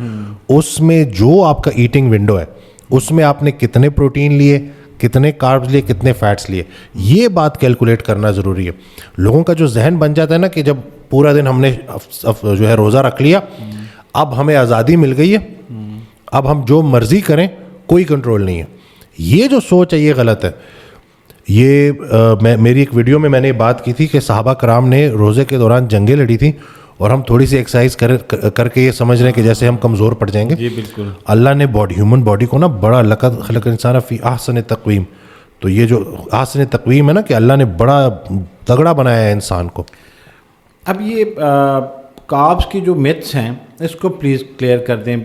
اس میں جو آپ کا ایٹنگ ونڈو ہے اس میں آپ نے کتنے پروٹین لیے, کتنے کاربز لیے, کتنے فیٹس لیے, یہ بات کیلکولیٹ کرنا ضروری ہے. لوگوں کا جو ذہن بن جاتا ہے نا کہ جب پورا دن ہم نے جو ہے روزہ رکھ لیا, اب ہمیں آزادی مل گئی ہے, اب ہم جو مرضی کریں, کوئی کنٹرول نہیں ہے. یہ جو سوچ ہے یہ غلط ہے. یہ میری ایک ویڈیو میں نے بات کی تھی کہ صحابہ کرام نے روزے کے دوران جنگیں لڑی تھیں اور ہم تھوڑی سی ایکسرسائز کر کے یہ سمجھ رہے ہیں کہ جیسے ہم کمزور پڑ جائیں گے. جی بالکل. اللہ نے ہیومن باڈی کو نا بڑا لقد خلق انسان فی احسن تقویم, تو یہ جو احسن تقویم ہے نا کہ اللہ نے بڑا تگڑا بنایا ہے انسان کو. اب یہ کاربس کی جو میتھس ہیں اس کو پلیز کلیئر کر دیں.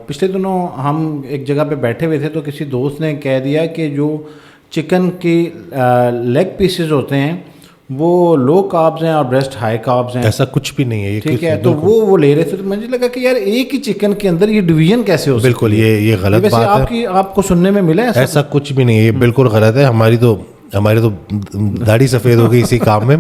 پچھلے دنوں ہم ایک جگہ پہ بیٹھے ہوئے تھے تو کسی دوست نے کہہ دیا کہ جو چکن کی لیگ پیسز ہوتے ہیں وہ لو کاربز ہیں اور بریسٹ ہائی کاربز ہیں. ایسا کچھ بھی نہیں ہے. ٹھیک ہے, تو وہ لے رہے تھے تو مجھے لگا کہ یار ایک ہی چکن کے اندر یہ ڈویژن کیسے ہو سکتی ہے؟ بالکل یہ غلط بات ہے. آپ کو سننے میں ملا ہے ایسا کچھ بھی نہیں ہے, یہ بالکل غلط ہے. ہماری تو داڑھی سفید ہو گئی اسی کام میں.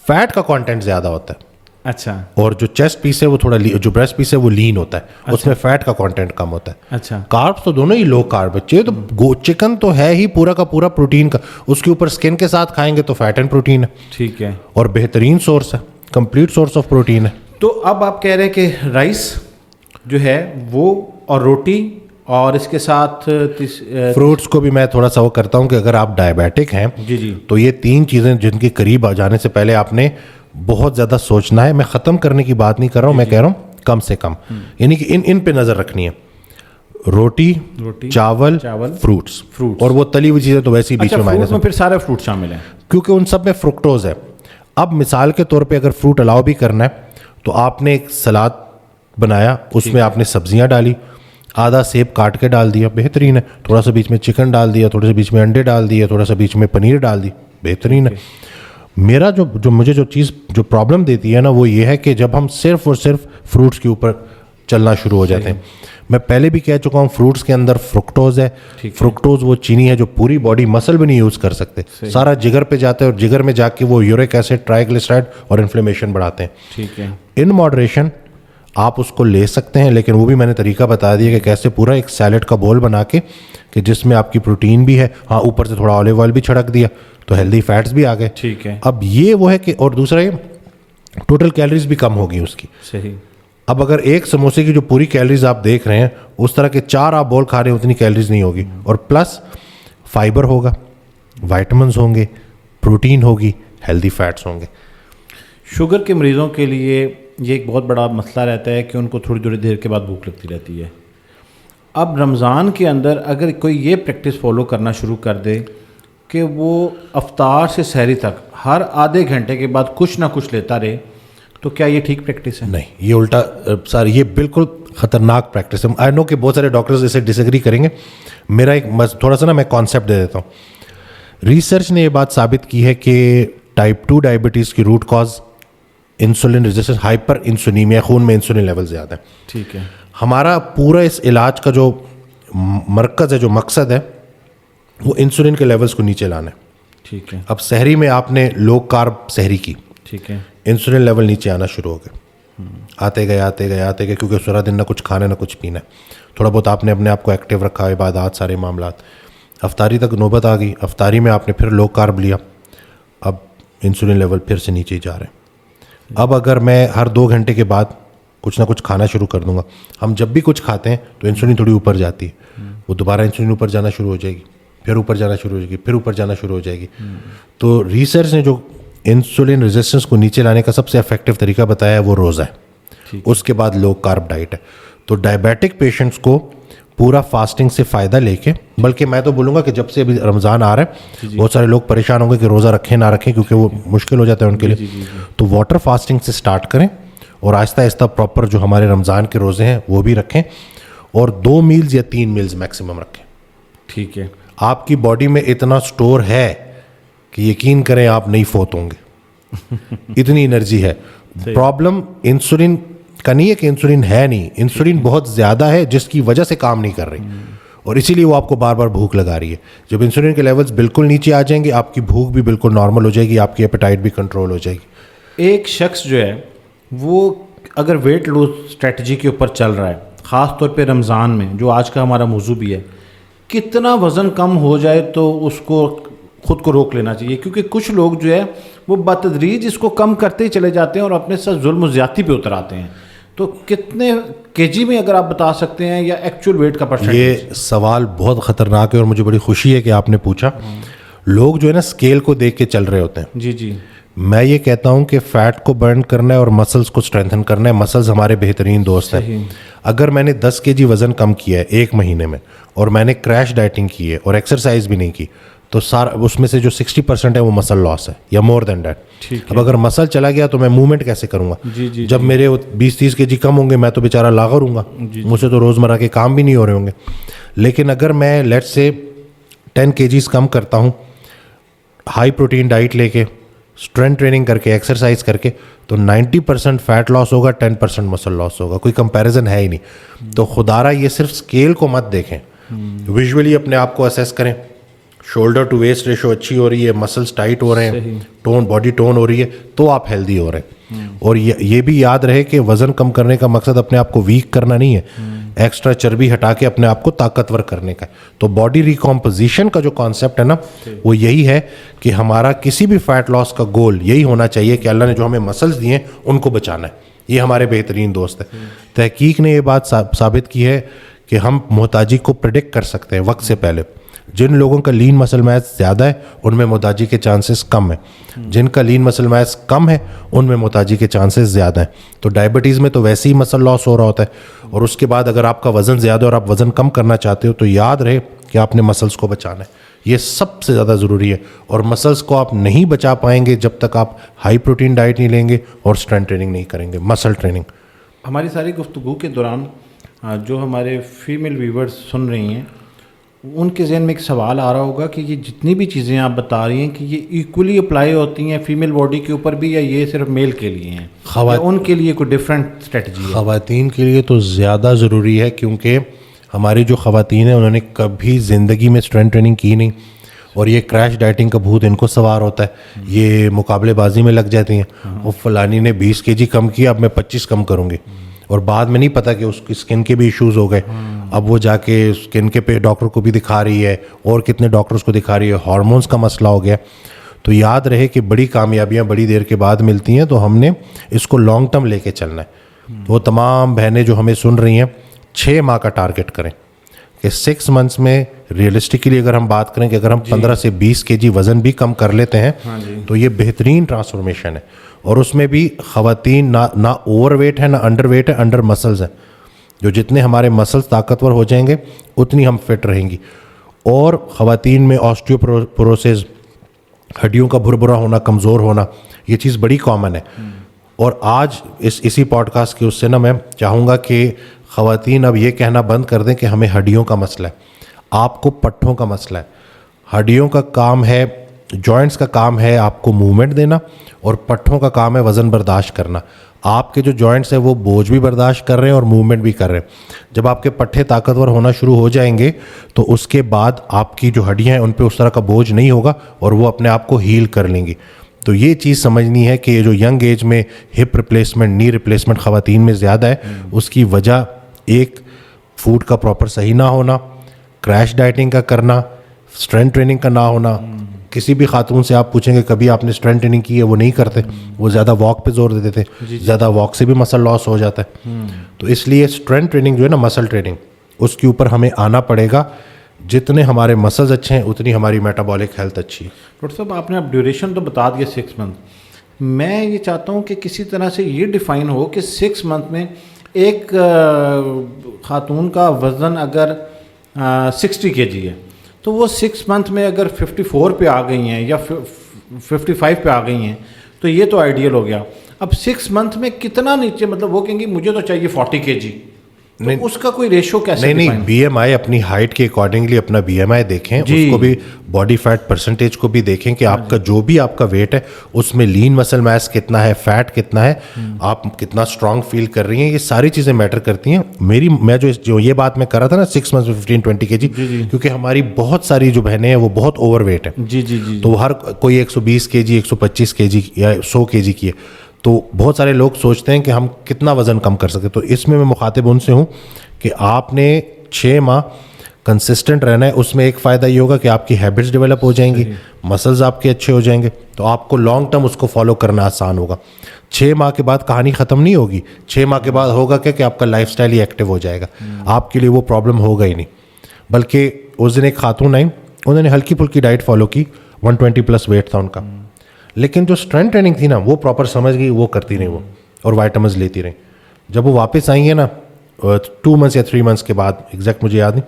فیٹ کا کانٹینٹ زیادہ ہوتا ہے. اچھا. اور جو چیسٹ پیس ہے وہ تھوڑا, جو بریسٹ پیس ہے وہ لین ہوتا ہے, اس میں فیٹ کا کانٹینٹ کم ہوتا ہے. اچھا. کاربس تو دونوں ہی لو کارب ہے. تو چکن تو ہے ہی پورا کا پورا پروٹین کا, اس کے اوپر اسکن کے ساتھ کھائیں گے تو فیٹ اینڈ پروٹین ہے. ٹھیک ہے. اور بہترین سورس ہے, کمپلیٹ سورس آف پروٹین ہے. تو اب آپ کہہ رہے ہیں کہ رائس جو ہے وہ اور روٹی اور اس کے ساتھ فروٹس کو بھی میں تھوڑا سا وہ کرتا ہوں کہ اگر آپ ڈائبیٹک ہیں تو یہ 3 چیزیں جن کے قریب آ جانے سے پہلے آپ نے بہت زیادہ سوچنا ہے. میں ختم کرنے کی بات نہیں کر رہا ہوں, میں کہہ رہا ہوں کم سے کم, یعنی کہ ان پہ نظر رکھنی ہے. روٹی, چاول, فروٹس, اور وہ تلی ہوئی چیزیں تو ویسے ہی بیچ میں مائنس میں پھر سارے فروٹ شامل ہیں کیونکہ ان سب میں فرکٹوز ہے. اب مثال کے طور پہ اگر فروٹ الاؤ بھی کرنا ہے تو آپ نے ایک سلاد بنایا, اس میں آپ نے سبزیاں ڈالی, آدھا سیب کاٹ کے ڈال دیا, بہترین ہے. تھوڑا سا بیچ میں چکن ڈال دیا, تھوڑا سا بیچ میں انڈے ڈال دیا, تھوڑا سا بیچ میں پنیر ڈال دی, بہترین ہے. میرا جو مجھے جو چیز جو پرابلم دیتی ہے نا وہ یہ ہے کہ جب ہم صرف اور صرف فروٹس کے اوپر چلنا شروع ہو جاتے ہیں. میں پہلے بھی کہہ چکا ہوں فروٹس کے اندر فرکٹوز ہے. فرکٹوز وہ چینی ہے جو پوری باڈی مسل بھی نہیں یوز کر سکتے, سارا جگر پہ جاتا ہے اور جگر میں جا کے وہ یورک ایسڈ, ٹرائیگلیسرائڈ اور انفلیمیشن بڑھاتے ہیں. ٹھیک ہے. ان ماڈریشن آپ اس کو لے سکتے ہیں, لیکن وہ بھی میں نے طریقہ بتا دیا کہ کیسے پورا ایک سیلڈ کا بول بنا کے کہ جس میں آپ کی پروٹین بھی ہے, ہاں اوپر سے تھوڑا آلیو آئل بھی چھڑک دیا تو ہیلدی فیٹس بھی آ گئے. ٹھیک ہے. اب یہ وہ ہے کہ, اور دوسرا یہ ٹوٹل کیلریز بھی کم ہوگی اس کی. صحیح. اب اگر ایک سموسے کی جو پوری کیلریز آپ دیکھ رہے ہیں اس طرح کے 4 آپ بول کھا رہے ہیں اتنی کیلریز نہیں ہوگی. اور پلس فائبر ہوگا, وائٹامنز ہوں گے, پروٹین ہوگی, ہیلدی فیٹس ہوں گے. شوگر کے مریضوں کے لیے یہ ایک بہت بڑا مسئلہ رہتا ہے کہ ان کو تھوڑی دیر کے بعد بھوک لگتی رہتی ہے. اب رمضان کے اندر اگر کوئی یہ پریکٹس فالو کرنا شروع کر دے کہ وہ افطار سے سحری تک ہر آدھے گھنٹے کے بعد کچھ نہ کچھ لیتا رہے, تو کیا یہ ٹھیک پریکٹس ہے؟ نہیں, یہ الٹا سر, یہ بالکل خطرناک پریکٹس ہے. آئی نو کہ بہت سارے ڈاکٹرز اسے ڈس ایگری کریں گے. میرا ایک تھوڑا سا نا میں کانسیپٹ دے دیتا ہوں. ریسرچ نے یہ بات ثابت کی ہے کہ ٹائپ 2 ڈائبٹیز کی root cause insulin resistance, hyperinsulinaemia, خون میں انسولین لیول زیادہ ہے. ٹھیک ہے. ہمارا پورا اس علاج کا جو مرکز ہے, جو مقصد ہے, وہ انسولین کے لیولز کو نیچے لانا ہے. ٹھیک ہے. اب سحری میں آپ نے لو کارب سحری کی, ٹھیک ہے. انسولین لیول نیچے آنا شروع ہو گئے, آتے گئے کیونکہ سارا دن نہ کچھ کھانا نہ کچھ پینا ہے, تھوڑا بہت آپ نے اپنے آپ کو ایکٹیو رکھا, عبادات سارے معاملات. افطاری تک نوبت آ گئی, افطاری میں آپ نے پھر لو کارب لیا, اب انسولین لیول پھر سے نیچے ہی جا رہے ہیں. اب اگر میں ہر 2 گھنٹے کے بعد کچھ نہ کچھ کھانا شروع کر دوں گا, ہم جب بھی کچھ کھاتے ہیں تو انسولین تھوڑی اوپر جاتی ہے, وہ دوبارہ انسولین اوپر جانا شروع ہو جائے گی, پھر اوپر جانا شروع ہو جائے گی, پھر اوپر جانا شروع ہو جائے گی. تو ریسرچ نے جو انسولین ریزسٹنس کو نیچے لانے کا سب سے افیکٹو طریقہ بتایا ہے وہ روزہ ہے, اس کے بعد لو کارب ڈائٹ ہے. تو ڈائبیٹک پیشنٹس کو پورا فاسٹنگ سے فائدہ لے کے, بلکہ میں تو بولوں گا کہ جب سے ابھی رمضان آ رہا ہے بہت سارے لوگ پریشان ہوں گے کہ روزہ رکھیں نہ رکھیں کیونکہ وہ مشکل ہو جاتا ہے ان کے لیے, تو واٹر فاسٹنگ سے سٹارٹ کریں اور آہستہ آہستہ پراپر جو ہمارے رمضان کے روزے ہیں وہ بھی رکھیں, اور 2 میلز یا 3 میلز میکسیمم رکھیں. ٹھیک ہے. آپ کی باڈی میں اتنا سٹور ہے کہ یقین کریں آپ نہیں فوت ہوں گے, اتنی انرجی ہے. پرابلم انسولین کا نہیں ہے کہ انسولین ہے نہیں, انسولین بہت زیادہ ہے جس کی وجہ سے کام نہیں کر رہی, اور اسی لیے وہ آپ کو بار بار بھوک لگا رہی ہے. جب انسولین کے لیولز بالکل نیچے آ جائیں گے آپ کی بھوک بھی بالکل نارمل ہو جائے گی, آپ کی ایپیٹائٹ بھی کنٹرول ہو جائے گی. ایک شخص جو ہے وہ اگر ویٹ لوز اسٹریٹجی کے اوپر چل رہا ہے, خاص طور پہ رمضان میں جو آج کا ہمارا موضوع بھی ہے, کتنا وزن کم ہو جائے تو اس کو خود کو روک لینا چاہیے, کیونکہ کچھ لوگ جو ہے وہ بتدریج اس کو کم کرتے ہی چلے جاتے ہیں اور اپنے ساتھ ظلم و زیادتی پہ اتر آتے ہیں. تو کتنے کے جی میں اگر آپ بتا سکتے ہیں یا ایکچوئل ویٹ کا پرسنٹیج؟ یہ سوال بہت خطرناک ہے اور مجھے بڑی خوشی ہے کہ آپ نے پوچھا. لوگ جو ہے نا اسکیل کو دیکھ کے چل رہے ہوتے ہیں. جی جی. میں یہ کہتا ہوں کہ فیٹ کو برن کرنا ہے اور مسلس کو اسٹرینتھن کرنا ہے. مسلس ہمارے بہترین دوست ہیں. اگر میں نے 10 kg وزن کم کیا ہے 1 مہینے میں اور میں نے کریش ڈائٹنگ کی ہے اور ایکسرسائز بھی نہیں کی, تو سارا اس میں سے جو 60% ہے وہ مسل لاس ہے یا مور دین دیٹ. اب اگر مسل چلا گیا تو میں موومنٹ کیسے کروں گا؟ جب میرے 20-30 kg کم ہوں گے میں تو بیچارہ لاغر ہوں گا, مجھ سے تو روزمرہ کے کام بھی نہیں ہو رہے ہوں گے. لیکن اگر میں لیٹ سے 10 kg کم کرتا ہوں ہائی پروٹین ڈائٹ لے کے, اسٹرینتھ ٹریننگ کر کے, ایکسرسائز کر کے, تو 90% فیٹ لاس ہوگا, 10% مسل لاس ہوگا. کوئی کمپیریزن ہے ہی نہیں. تو خدارہ یہ صرف اسکیل کو مت دیکھیں, ویژولی اپنے آپ کو اسیس کریں. شولڈر ٹو ویسٹ ریشو اچھی ہو رہی ہے, مسلس ٹائٹ ہو رہے ہیں, ٹون باڈی ٹون ہو رہی ہے, تو آپ ہیلدی ہو رہے ہیں. اور یہ بھی یاد رہے کہ وزن کم کرنے کا مقصد اپنے آپ کو ویک کرنا نہیں ہے, ایکسٹرا چربی ہٹا کے اپنے آپ کو طاقتور کرنے کا ہے. تو باڈی ریکمپوزیشن کا جو کانسیپٹ ہے نا وہ یہی ہے کہ ہمارا کسی بھی فیٹ لاس کا گول یہی ہونا چاہیے کہ اللہ نے جو ہمیں مسلس دیے ہیں ان کو بچانا ہے. یہ ہمارے بہترین دوست ہیں. تحقیق نے یہ بات ثابت کی ہے کہ ہم محتاجی کو پریڈکٹ کر سکتے ہیں وقت سے پہلے. جن لوگوں کا لین مسل میس زیادہ ہے ان میں محتاجی کے چانسز کم ہیں, جن کا لین مسل میس کم ہے ان میں محتاجی کے چانسز زیادہ ہیں. تو ڈائبٹیز میں تو ویسے ہی مسل لاس ہو رہا ہوتا ہے, اور اس کے بعد اگر آپ کا وزن زیادہ اور آپ وزن کم کرنا چاہتے ہو تو یاد رہے کہ آپ نے مسلس کو بچانا ہے. یہ سب سے زیادہ ضروری ہے, اور مسلس کو آپ نہیں بچا پائیں گے جب تک آپ ہائی پروٹین ڈائٹ نہیں لیں گے اور اسٹرینتھ ٹریننگ نہیں کریں گے, مسل ٹریننگ. ہماری ساری گفتگو کے دوران جو ہمارے فیمیل ویورز سن رہی ہیں ان کے ذہن میں ایک سوال آ رہا ہوگا کہ یہ جتنی بھی چیزیں آپ بتا رہی ہیں کہ یہ ایکولی اپلائی ہوتی ہیں فیمیل باڈی کے اوپر بھی, یا یہ صرف میل کے لیے ہیں, یا ان کے لیے کوئی ڈفرینٹ اسٹریٹجی ہے؟ خواتین کے لیے تو زیادہ ضروری ہے, کیونکہ ہماری جو خواتین ہیں انہوں نے کبھی زندگی میں اسٹرینتھ ٹریننگ کی نہیں, اور یہ کریش ڈائٹنگ کا بھوت ان کو سوار ہوتا ہے. یہ مقابلے بازی میں لگ جاتی ہیں, وہ فلانی نے 20 kg کم کیا اب میں 25 کم کروں گی, اور بعد میں نہیں پتا کہ اس کی اسکن کے بھی ایشوز ہو گئے. اب وہ جا کے اسکن کے پہ ڈاکٹر کو بھی دکھا رہی ہے اور کتنے ڈاکٹرز کو دکھا رہی ہے, ہارمونز کا مسئلہ ہو گیا. تو یاد رہے کہ بڑی کامیابیاں بڑی دیر کے بعد ملتی ہیں, تو ہم نے اس کو لانگ ٹرم لے کے چلنا ہے. وہ تمام بہنیں جو ہمیں سن رہی ہیں 6 ماہ کا ٹارگٹ کریں کہ 6 months میں ریئلسٹکلی اگر ہم بات کریں کہ اگر ہم 15 سے 20 kg وزن بھی کم کر لیتے ہیں تو یہ بہترین ٹرانسفارمیشن ہے. اور اس میں بھی خواتین نہ اوور ویٹ ہے نہ انڈر ویٹ ہے, انڈر مسلز ہیں. جو جتنے ہمارے مسلز طاقتور ہو جائیں گے اتنی ہم فٹ رہیں گی. اور خواتین میں آسٹیوپروسس, ہڈیوں کا بھربھرا ہونا, کمزور ہونا, یہ چیز بڑی کامن ہے. اور آج اسی پوڈ کاسٹ کے اس سے نا میں چاہوں گا کہ خواتین اب یہ کہنا بند کر دیں کہ ہمیں ہڈیوں کا مسئلہ ہے. آپ کو پٹھوں کا مسئلہ ہے. ہڈیوں کا کام ہے, جوائنٹس کا کام ہے آپ کو موومنٹ دینا, اور پٹھوں کا کام ہے وزن برداشت کرنا. آپ کے جو جوائنٹس ہیں وہ بوجھ بھی برداشت کر رہے ہیں اور موومنٹ بھی کر رہے ہیں. جب آپ کے پٹھے طاقتور ہونا شروع ہو جائیں گے تو اس کے بعد آپ کی جو ہڈیاں ہیں ان پہ اس طرح کا بوجھ نہیں ہوگا اور وہ اپنے آپ کو ہیل کر لیں گی. تو یہ چیز سمجھنی ہے کہ یہ جو ینگ ایج میں ہپ ریپلیسمنٹ نی ریپلیسمنٹ خواتین میں زیادہ ہے, اس کی وجہ ایک فوڈ کا پراپر صحیح نہ ہونا, کریش ڈائٹنگ کا کرنا, اسٹرینتھ ٹریننگ کا نہ ہونا. کسی بھی خاتون سے آپ پوچھیں گے کبھی آپ نے اسٹرینتھ ٹریننگ کی ہے, وہ نہیں کرتے, وہ زیادہ واک پہ زور دیتے تھے, زیادہ واک سے بھی مسل لاس ہو جاتا ہے. تو اس لیے اسٹرینتھ ٹریننگ جو ہے نا, مسل ٹریننگ, اس کے اوپر ہمیں آنا پڑے گا. جتنے ہمارے مسلز اچھے ہیں اتنی ہماری میٹابولک ہیلتھ اچھی ہے. ڈاکٹر صاحب آپ نے اب ڈیوریشن تو بتا دیا 6 منتھ, میں یہ چاہتا ہوں کہ کسی طرح سے یہ ڈیفائن ہو کہ 6 منتھ میں ایک خاتون کا وزن اگر 60 kg ہے تو وہ 6 منتھ میں اگر 54 پہ آ گئی ہیں یا 55 پہ آ گئی ہیں تو یہ تو آئیڈیل ہو گیا. اب 6 منتھ میں کتنا نیچے, مطلب وہ کہیں گی مجھے تو چاہیے 40 kg, تو اس کا کوئی ریشو کیسے؟ نہیں, بی ایم آئی اپنی ہائٹ کے اکارڈنگلی اپنا بی ایم آئی دیکھیں, اس کو بھی باڈی فیٹ پرسنٹیج کو بھی دیکھیں کہ آپ کا جو بھی آپ کا ویٹ ہے اس میں لین مسل میس کتنا ہے, فیٹ کتنا ہے, آپ کتنا اسٹرانگ فیل کر رہی ہیں, یہ ساری چیزیں میٹر کرتی ہیں. میں جو یہ بات میں کر رہا تھا نا 6 منتھ میں 15-20 kg, کیونکہ ہماری بہت ساری جو بہنیں ہیں وہ بہت اوور ویٹ ہیں. تو ہر کوئی 120 kg 125 kg یا 100 kg کی ہے, تو بہت سارے لوگ سوچتے ہیں کہ ہم کتنا وزن کم کر سکتے. تو اس میں مخاطب ان سے ہوں کہ آپ نے 6 ماہ کنسسٹنٹ رہنا ہے. اس میں ایک فائدہ یہ ہوگا کہ آپ کی ہیبٹس ڈیولپ ہو جائیں گی, مسلز آپ کے اچھے ہو جائیں گے, تو آپ کو لانگ ٹرم اس کو فالو کرنا آسان ہوگا. 6 ماہ کے بعد کہانی ختم نہیں ہوگی. 6 ماہ کے بعد ہوگا کہ آپ کا لائف سٹائل ہی ایکٹیو ہو جائے گا, آپ کے لیے وہ پرابلم ہوگا ہی نہیں. بلکہ اس دن ایک خاتون آئی, انہوں نے ہلکی پھلکی ڈائٹ فالو کی, 120+ ویٹ تھا ان کا, لیکن جو اسٹرینتھ ٹریننگ تھی نا وہ پراپر سمجھ گئی, وہ کرتی رہی وہ, اور وائٹامنز لیتی رہی. جب وہ واپس آئی ہیں نا 2 months یا 3 months کے بعد, ایگزیکٹ مجھے یاد نہیں,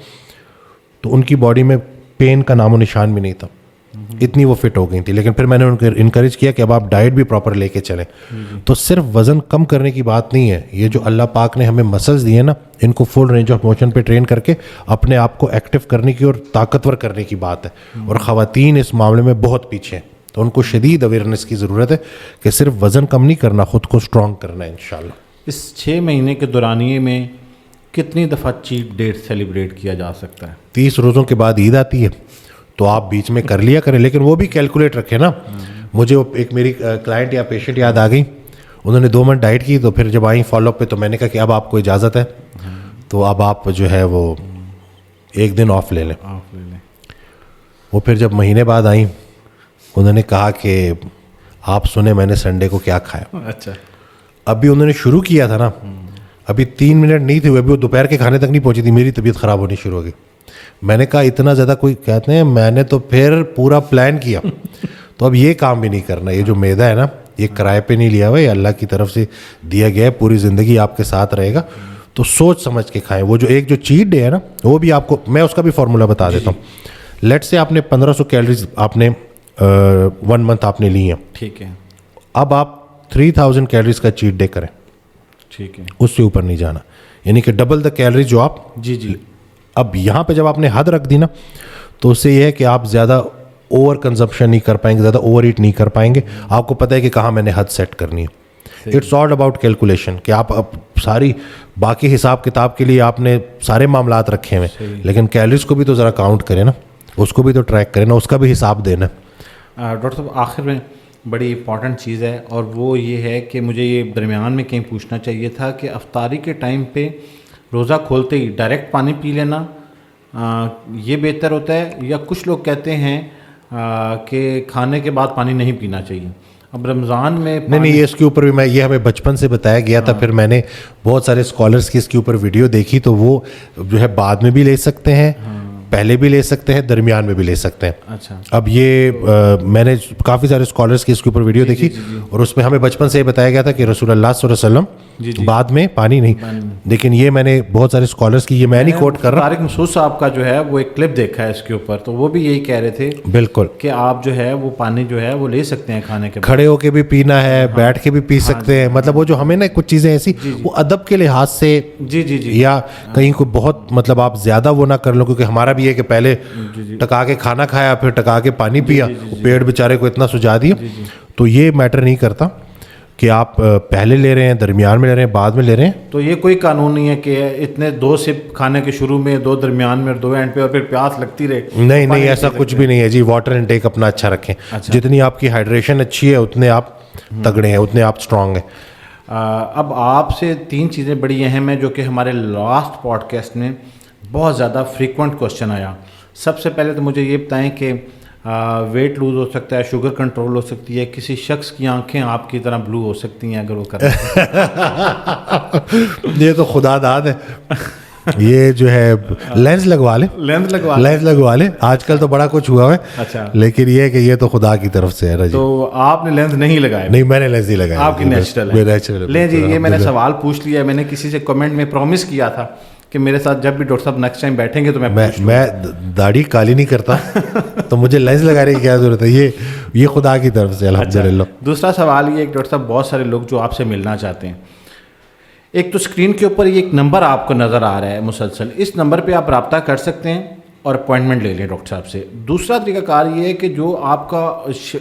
تو ان کی باڈی میں پین کا نام و نشان بھی نہیں تھا, اتنی وہ فٹ ہو گئی تھی. لیکن پھر میں نے ان کو انکریج کیا کہ اب آپ ڈائٹ بھی پراپر لے کے چلیں. تو صرف وزن کم کرنے کی بات نہیں ہے, یہ جو اللہ پاک نے ہمیں مسلز دیے نا, ان کو فل رینج آف موشن پہ ٹرین کر کے اپنے آپ کو ایکٹیو کرنے کی اور طاقتور کرنے کی بات ہے. اور خواتین اس معاملے میں بہت پیچھے ہیں, تو ان کو شدید اویئرنیس کی ضرورت ہے کہ صرف وزن کم نہیں کرنا, خود کو اسٹرانگ کرنا ہے انشاءاللہ. اس 6 مہینے کے دورانیے میں کتنی دفعہ چیٹ ڈیٹ سیلیبریٹ کیا جا سکتا ہے؟ 30 روزوں کے بعد عید آتی ہے, تو آپ بیچ میں کر لیا کریں, لیکن وہ بھی کیلکولیٹ رکھیں نا. مجھے ایک میری کلائنٹ یا پیشنٹ یاد آ گئی, انہوں نے 2 منتھ ڈائٹ کی, تو پھر جب آئیں فالو اپ پہ تو میں نے کہا کہ اب آپ کو اجازت ہے, تو اب آپ جو ہے وہ 1 دن آف لے لیں. وہ پھر جب مہینے بعد آئیں, انہوں نے کہا کہ آپ سنیں میں نے سنڈے کو کیا کھایا. اچھا, ابھی انہوں نے شروع کیا تھا نا, ابھی 3 منٹ نہیں تھے ہوئے, ابھی وہ دوپہر کے کھانے تک نہیں پہنچی تھی, میری طبیعت خراب ہونی شروع ہو گئی. میں نے کہا اتنا زیادہ کوئی کہتے ہیں, میں نے تو پھر پورا پلان کیا. تو اب یہ کام بھی نہیں کرنا, یہ جو میدا ہے نا یہ کرائے پہ نہیں لیا ہوا, یہ اللہ کی طرف سے دیا گیا ہے, پوری زندگی آپ کے ساتھ رہے گا. تو سوچ سمجھ کے کھائیں. وہ جو چیٹ ڈے ہے نا, وہ بھی آپ کو میں اس کا بھی فارمولا بتا دیتا ہوں. لیٹ سے آپ نے 1500 کیلریز آپ نے 1 منتھ آپ نے لی ہیں, ٹھیک ہے. اب آپ 3000 کیلریز کا چیٹ ڈے کریں, ٹھیک ہے, اس سے اوپر نہیں جانا, یعنی کہ ڈبل دا کیلریز جو آپ. جی. اب یہاں پہ جب آپ نے حد رکھ دی نا, تو اس سے یہ ہے کہ آپ زیادہ اوور کنزمپشن نہیں کر پائیں گے, زیادہ اوور ایٹ نہیں کر پائیں گے. آپ کو پتہ ہے کہ کہاں میں نے حد سیٹ کرنی ہے. اٹس آل اباؤٹ کیلکولیشن, کہ آپ اب ساری باقی حساب کتاب کے لیے آپ نے سارے معاملات رکھے ہوئے, لیکن کیلریز کو بھی تو ذرا کاؤنٹ کریں نا, اس کو بھی تو ٹریک کریں نا, اس کا بھی حساب دینا. ڈاکٹر صاحب آخر میں بڑی امپورٹنٹ چیز ہے, اور وہ یہ ہے کہ مجھے یہ درمیان میں کہیں پوچھنا چاہیے تھا کہ افطاری کے ٹائم پہ روزہ کھولتے ہی ڈائریکٹ پانی پی لینا یہ بہتر ہوتا ہے, یا کچھ لوگ کہتے ہیں کہ کھانے کے بعد پانی نہیں پینا چاہیے. اب رمضان میں نہیں, اس کے اوپر بھی یہ ہمیں بچپن سے بتایا گیا تھا, پھر میں نے بہت سارے اسکالرس کی اس کے اوپر ویڈیو دیکھی, تو وہ جو ہے بعد میں بھی لے سکتے ہیں, پہلے بھی لے سکتے ہیں, درمیان میں بھی لے سکتے ہیں. اچھا, اب یہ میں نے کافی سارے اسکالرس کی اس کے اوپر ویڈیو دیکھی, اور اس میں ہمیں بچپن سے یہ بتایا گیا تھا کہ رسول اللہ صلی اللہ علیہ وسلم بعد میں پانی نہیں. لیکن یہ میں نے بہت سارے اسکالرس کی, یہ میں نہیں کوٹ کر رہا, طارق مسعود صاحب کا جو ہے وہ ایک کلپ دیکھا ہے اس کے اوپر, تو وہ بھی یہی کہہ رہے تھے بالکل کہ آپ جو ہے وہ پانی جو ہے وہ لے سکتے ہیں کھانے کے بعد, کھڑے ہو کے بھی پینا ہے, بیٹھ کے بھی پی سکتے ہیں. مطلب وہ جو ہمیں نا کچھ چیزیں ایسی وہ ادب کے لحاظ سے, یا کہیں کو بہت مطلب آپ زیادہ وہ نہ کر لو, کیونکہ ہمارا بھی ہے کہ پہلے ٹکا کے کھانا کھایا, پھر ٹکا کے پانی پیا, پیٹ بیچارے کو اتنا سجا دیا. تو یہ میٹر نہیں کرتا کہ آپ پہلے لے رہے ہیں, درمیان میں لے رہے ہیں, بعد میں لے رہے ہیں. تو یہ کوئی قانون نہیں ہے کہ اتنے 2 سپ کھانے کے شروع میں, 2 درمیان میں اور 2 اینڈ پہ, اور پھر پیاس لگتی رہے. نہیں, ایسا کچھ بھی نہیں ہے جی. واٹر انٹیک اپنا اچھا رکھیں. جتنی آپ کی ہائیڈریشن اچھی ہے اتنے آپ تگڑے ہیں, اتنے آپ اسٹرانگ ہیں. اب آپ سے 3 چیزیں بڑی اہم ہیں جو کہ ہمارے لاسٹ پوڈ کاسٹ میں بہت زیادہ فریکوینٹ کوشچن آیا. سب سے پہلے تو مجھے یہ بتائیں کہ ویٹ لوز ہو سکتا ہے, شوگر کنٹرول ہو سکتی ہے, کسی شخص کی آنکھیں آپ کی طرح بلو ہو سکتی ہیں اگر وہ کریں. یہ تو خدا داد ہے. یہ جو ہے لینس لگوا لے. آج کل تو بڑا کچھ ہوا ہے. اچھا, لیکن یہ کہ یہ تو خدا کی طرف سے ہے. تو آپ نے لینس نہیں لگائے؟ نہیں, میں نے لینس نہیں لگایا. آپ کی نیچرل ہے. لیں جی, یہ میں نے سوال پوچھ لیا. میں نے کسی سے کمنٹ میں پرومس کیا تھا کہ میرے ساتھ جب بھی ڈاکٹر صاحب نیکسٹ ٹائم بیٹھیں گے تو میں داڑھی کالی نہیں کرتا تو مجھے لینس لگانے کی کیا ضرورت ہے. یہ خدا کی طرف سے الحمدللہ. دوسرا سوال یہ ہے کہ ڈاکٹر صاحب بہت سارے لوگ جو آپ سے ملنا چاہتے ہیں, ایک تو اسکرین کے اوپر یہ ایک نمبر آپ کو نظر آ رہا ہے مسلسل, اس نمبر پہ آپ رابطہ کر سکتے ہیں اور اپوائنٹمنٹ لے لیں ڈاکٹر صاحب سے. دوسرا طریقہ کار یہ ہے کہ جو آپ کا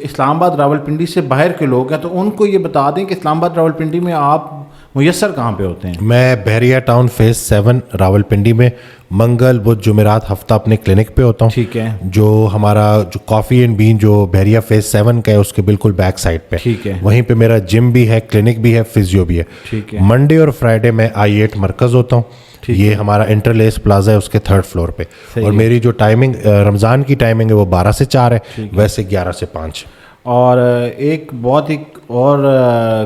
اسلام آباد راولپنڈی سے باہر کے لوگ ہیں تو ان کو یہ بتا دیں کہ اسلام آباد راولپنڈی میں آپ میسر کہاں پہ ہوتے ہیں. میں بحریہ ٹاؤن فیز 7 راولپنڈی میں منگل بدھ جمعرات ہفتہ اپنے کلینک پہ ہوتا ہوں. ٹھیک ہے. جو ہمارا جو کافی اینڈ بین جو بحریہ فیز 7 کا ہے اس کے بالکل بیک سائڈ پہ. ٹھیک ہے. وہیں پہ میرا جم بھی ہے, کلینک بھی ہے, فزیو بھی ہے. ٹھیک ہے. منڈے اور فرائیڈے میں I8 مرکز ہوتا ہوں. یہ ہمارا انٹرلیس پلازا ہے, اس کے 3rd فلور پہ. اور میری جو ٹائمنگ رمضان کی ٹائمنگ ہے وہ 12 سے 4 ہے, ویسے 11 سے 5. اور ایک بہت ہی اور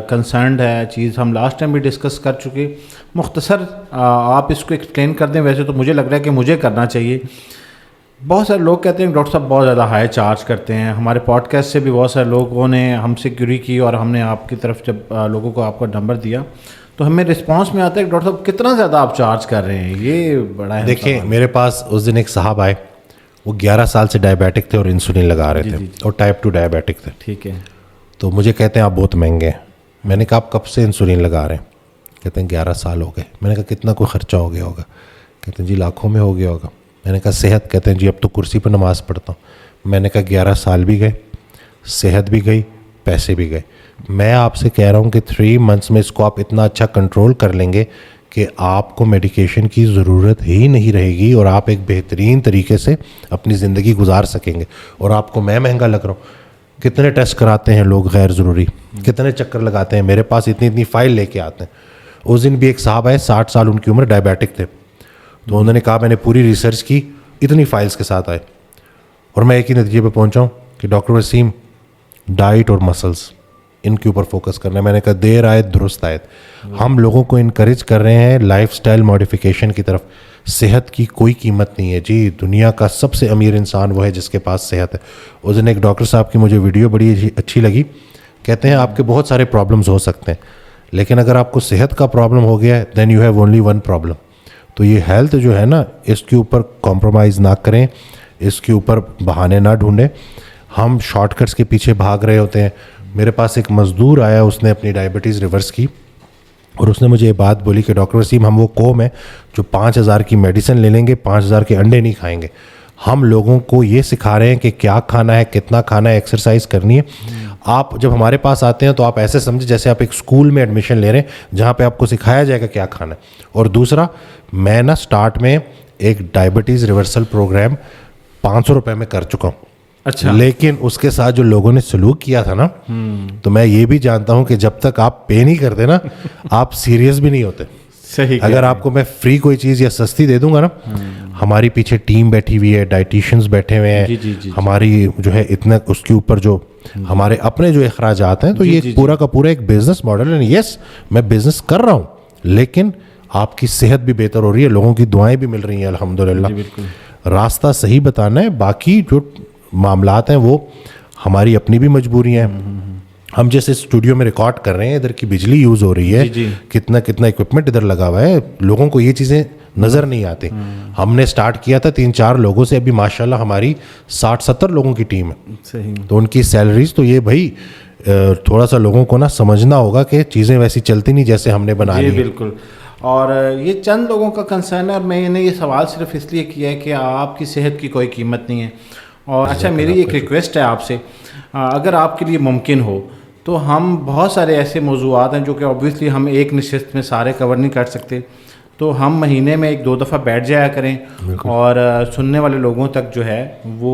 کنسرنڈ ہے چیز, ہم لاسٹ ٹائم بھی ڈسکس کر چکے, مختصر آپ اس کو ایکسپلین کر دیں. ویسے تو مجھے لگ رہا ہے کہ مجھے کرنا چاہیے. بہت سارے لوگ کہتے ہیں ڈاکٹر صاحب بہت زیادہ ہائی چارج کرتے ہیں. ہمارے پوڈ کاسٹ سے بھی بہت سارے لوگوں نے ہم سے کیوری کی اور ہم نے آپ کی طرف جب لوگوں کو آپ کا نمبر دیا تو ہمیں رسپانس میں آتا ہے کہ ڈاکٹر صاحب کتنا زیادہ آپ چارج کر رہے ہیں. یہ بڑا ہے. دیکھیں میرے پاس اس دن ایک صاحب آئے, وہ 11 سال سے ڈائبیٹک تھے اور انسولین لگا رہے تھے اور ٹائپ 2 ڈائبیٹک تھے. ٹھیک ہے. تو مجھے کہتے ہیں آپ بہت مہنگے ہیں. میں نے کہا آپ کب سے انسولین لگا رہے ہیں؟ کہتے ہیں 11 سال ہو گئے. میں نے کہا کتنا کوئی خرچہ ہو گیا ہوگا؟ کہتے ہیں جی لاکھوں میں ہو گیا ہوگا. میں نے کہا صحت؟ کہتے ہیں جی اب تو کرسی پہ نماز پڑھتا ہوں. میں نے کہا 11 سال بھی گئے, صحت بھی گئی, پیسے بھی گئے. میں آپ سے کہہ رہا ہوں کہ 3 منتھس میں اس کو آپ اتنا اچھا کنٹرول کر لیں گے کہ آپ کو میڈیکیشن کی ضرورت ہی نہیں رہے گی اور آپ ایک بہترین طریقے سے اپنی زندگی گزار سکیں گے. اور آپ کو میں مہنگا لگ رہا ہوں؟ کتنے ٹیسٹ کراتے ہیں لوگ غیر ضروری, کتنے چکر لگاتے ہیں, میرے پاس اتنی فائل لے کے آتے ہیں. اس دن بھی ایک صاحب آئے 60 سال ان کی عمر, ڈائبیٹک تھے. تو انہوں نے کہا میں نے پوری ریسرچ کی, اتنی فائلز کے ساتھ آئے اور میں ایک ہی نتیجے پہ پہنچا ہوں کہ ڈاکٹر وسیم ڈائٹ اور مسلس ان کے اوپر فوکس کرنا ہے. میں نے کہا دیر آئے درست آئے. ہم لوگوں کو انکریج کر رہے ہیں لائف سٹائل ماڈیفیکیشن کی طرف. صحت کی کوئی قیمت نہیں ہے جی. دنیا کا سب سے امیر انسان وہ ہے جس کے پاس صحت ہے. اس دن ایک ڈاکٹر صاحب کی مجھے ویڈیو بڑی اچھی لگی. کہتے ہیں آپ کے بہت سارے پرابلمز ہو سکتے ہیں لیکن اگر آپ کو صحت کا پرابلم ہو گیا ہے then you have only one problem. تو یہ ہیلتھ جو ہے نا, اس کے اوپر کمپرومائز نہ کریں, اس کے اوپر بہانے نہ ڈھونڈیں. ہم شارٹ کٹس کے پیچھے بھاگ رہے ہوتے ہیں. میرے پاس ایک مزدور آیا, اس نے اپنی ڈائبٹیز ریورس کی اور اس نے مجھے یہ بات بولی کہ ڈاکٹر وسیم ہم وہ قوم ہے جو 5000 کی میڈیسن لے لیں گے, 5000 کے انڈے نہیں کھائیں گے. ہم لوگوں کو یہ سکھا رہے ہیں کہ کیا کھانا ہے, کتنا کھانا ہے, ایکسرسائز کرنی ہے. آپ جب ہمارے پاس آتے ہیں تو آپ ایسے سمجھیں جیسے آپ ایک اسکول میں ایڈمیشن لے رہے ہیں جہاں پہ آپ کو سکھایا جائے گا کیا کھانا ہے. اور دوسرا, میں نا اسٹارٹ میں ایک ڈائبٹیز ریورسل پروگرام 500 روپے میں کر چکا ہوں. اچھا. لیکن اس کے ساتھ جو لوگوں نے سلوک کیا تھا نا, تو میں یہ بھی جانتا ہوں کہ جب تک آپ پے نہیں کرتے نا آپ سیریس بھی نہیں ہوتے. صحیح. اگر آپ کو میں فری کوئی چیز یا سستی دے دوں گا نا, ہماری پیچھے ٹیم بیٹھی ہوئی ہے, ڈائٹیشنز بیٹھے ہوئے ہیں, ہماری جو ہے اتنا اس کے اوپر جو ہمارے اپنے جو اخراجات ہیں, تو یہ پورا کا پورا ایک بزنس ماڈل ہے. یس میں بزنس کر رہا ہوں لیکن آپ کی صحت بھی بہتر ہو رہی ہے, لوگوں کی دعائیں بھی مل رہی ہیں الحمدللہ. راستہ صحیح بتانا ہے, باقی جو معاملات ہیں وہ ہماری اپنی بھی مجبوری ہیں. ہم جیسے اسٹوڈیو میں ریکارڈ کر رہے ہیں, ادھر کی بجلی یوز ہو رہی ہے, کتنا اکوپمنٹ ادھر لگا ہوا ہے, لوگوں کو یہ چیزیں نظر نہیں آتی. ہم نے سٹارٹ کیا تھا 3-4 لوگوں سے, ابھی ماشاءاللہ ہماری 60-70 لوگوں کی ٹیم ہے. تو ان کی سیلریز تو یہ بھائی تھوڑا سا لوگوں کو نا سمجھنا ہوگا کہ چیزیں ویسی چلتی نہیں جیسے ہم نے بنا لی. بالکل. اور یہ چند لوگوں کا کنسرن ہے اور میں نے یہ سوال صرف اس لیے کیا ہے کہ آپ کی صحت کی کوئی قیمت نہیں ہے. اور اچھا میری ایک ریکویسٹ ہے آپ سے, اگر آپ کے لیے ممکن ہو تو ہم بہت سارے ایسے موضوعات ہیں جو کہ اوبویسلی ہم ایک نشست میں سارے کور نہیں کر سکتے، تو ہم مہینے میں 1-2 دفعہ بیٹھ جایا کریں اور سننے والے لوگوں تک جو ہے وہ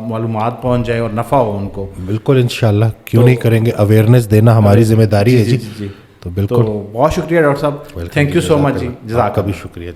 معلومات پہنچ جائے اور نفع ہو ان کو. بالکل انشاءاللہ کیوں نہیں کریں گے، اویئرنیس دینا ہماری ذمہ داری ہے جی. تو بالکل بہت شکریہ ڈاکٹر صاحب، تھینک یو سو مچ جی، جزاک اللہ، بھی شکریہ.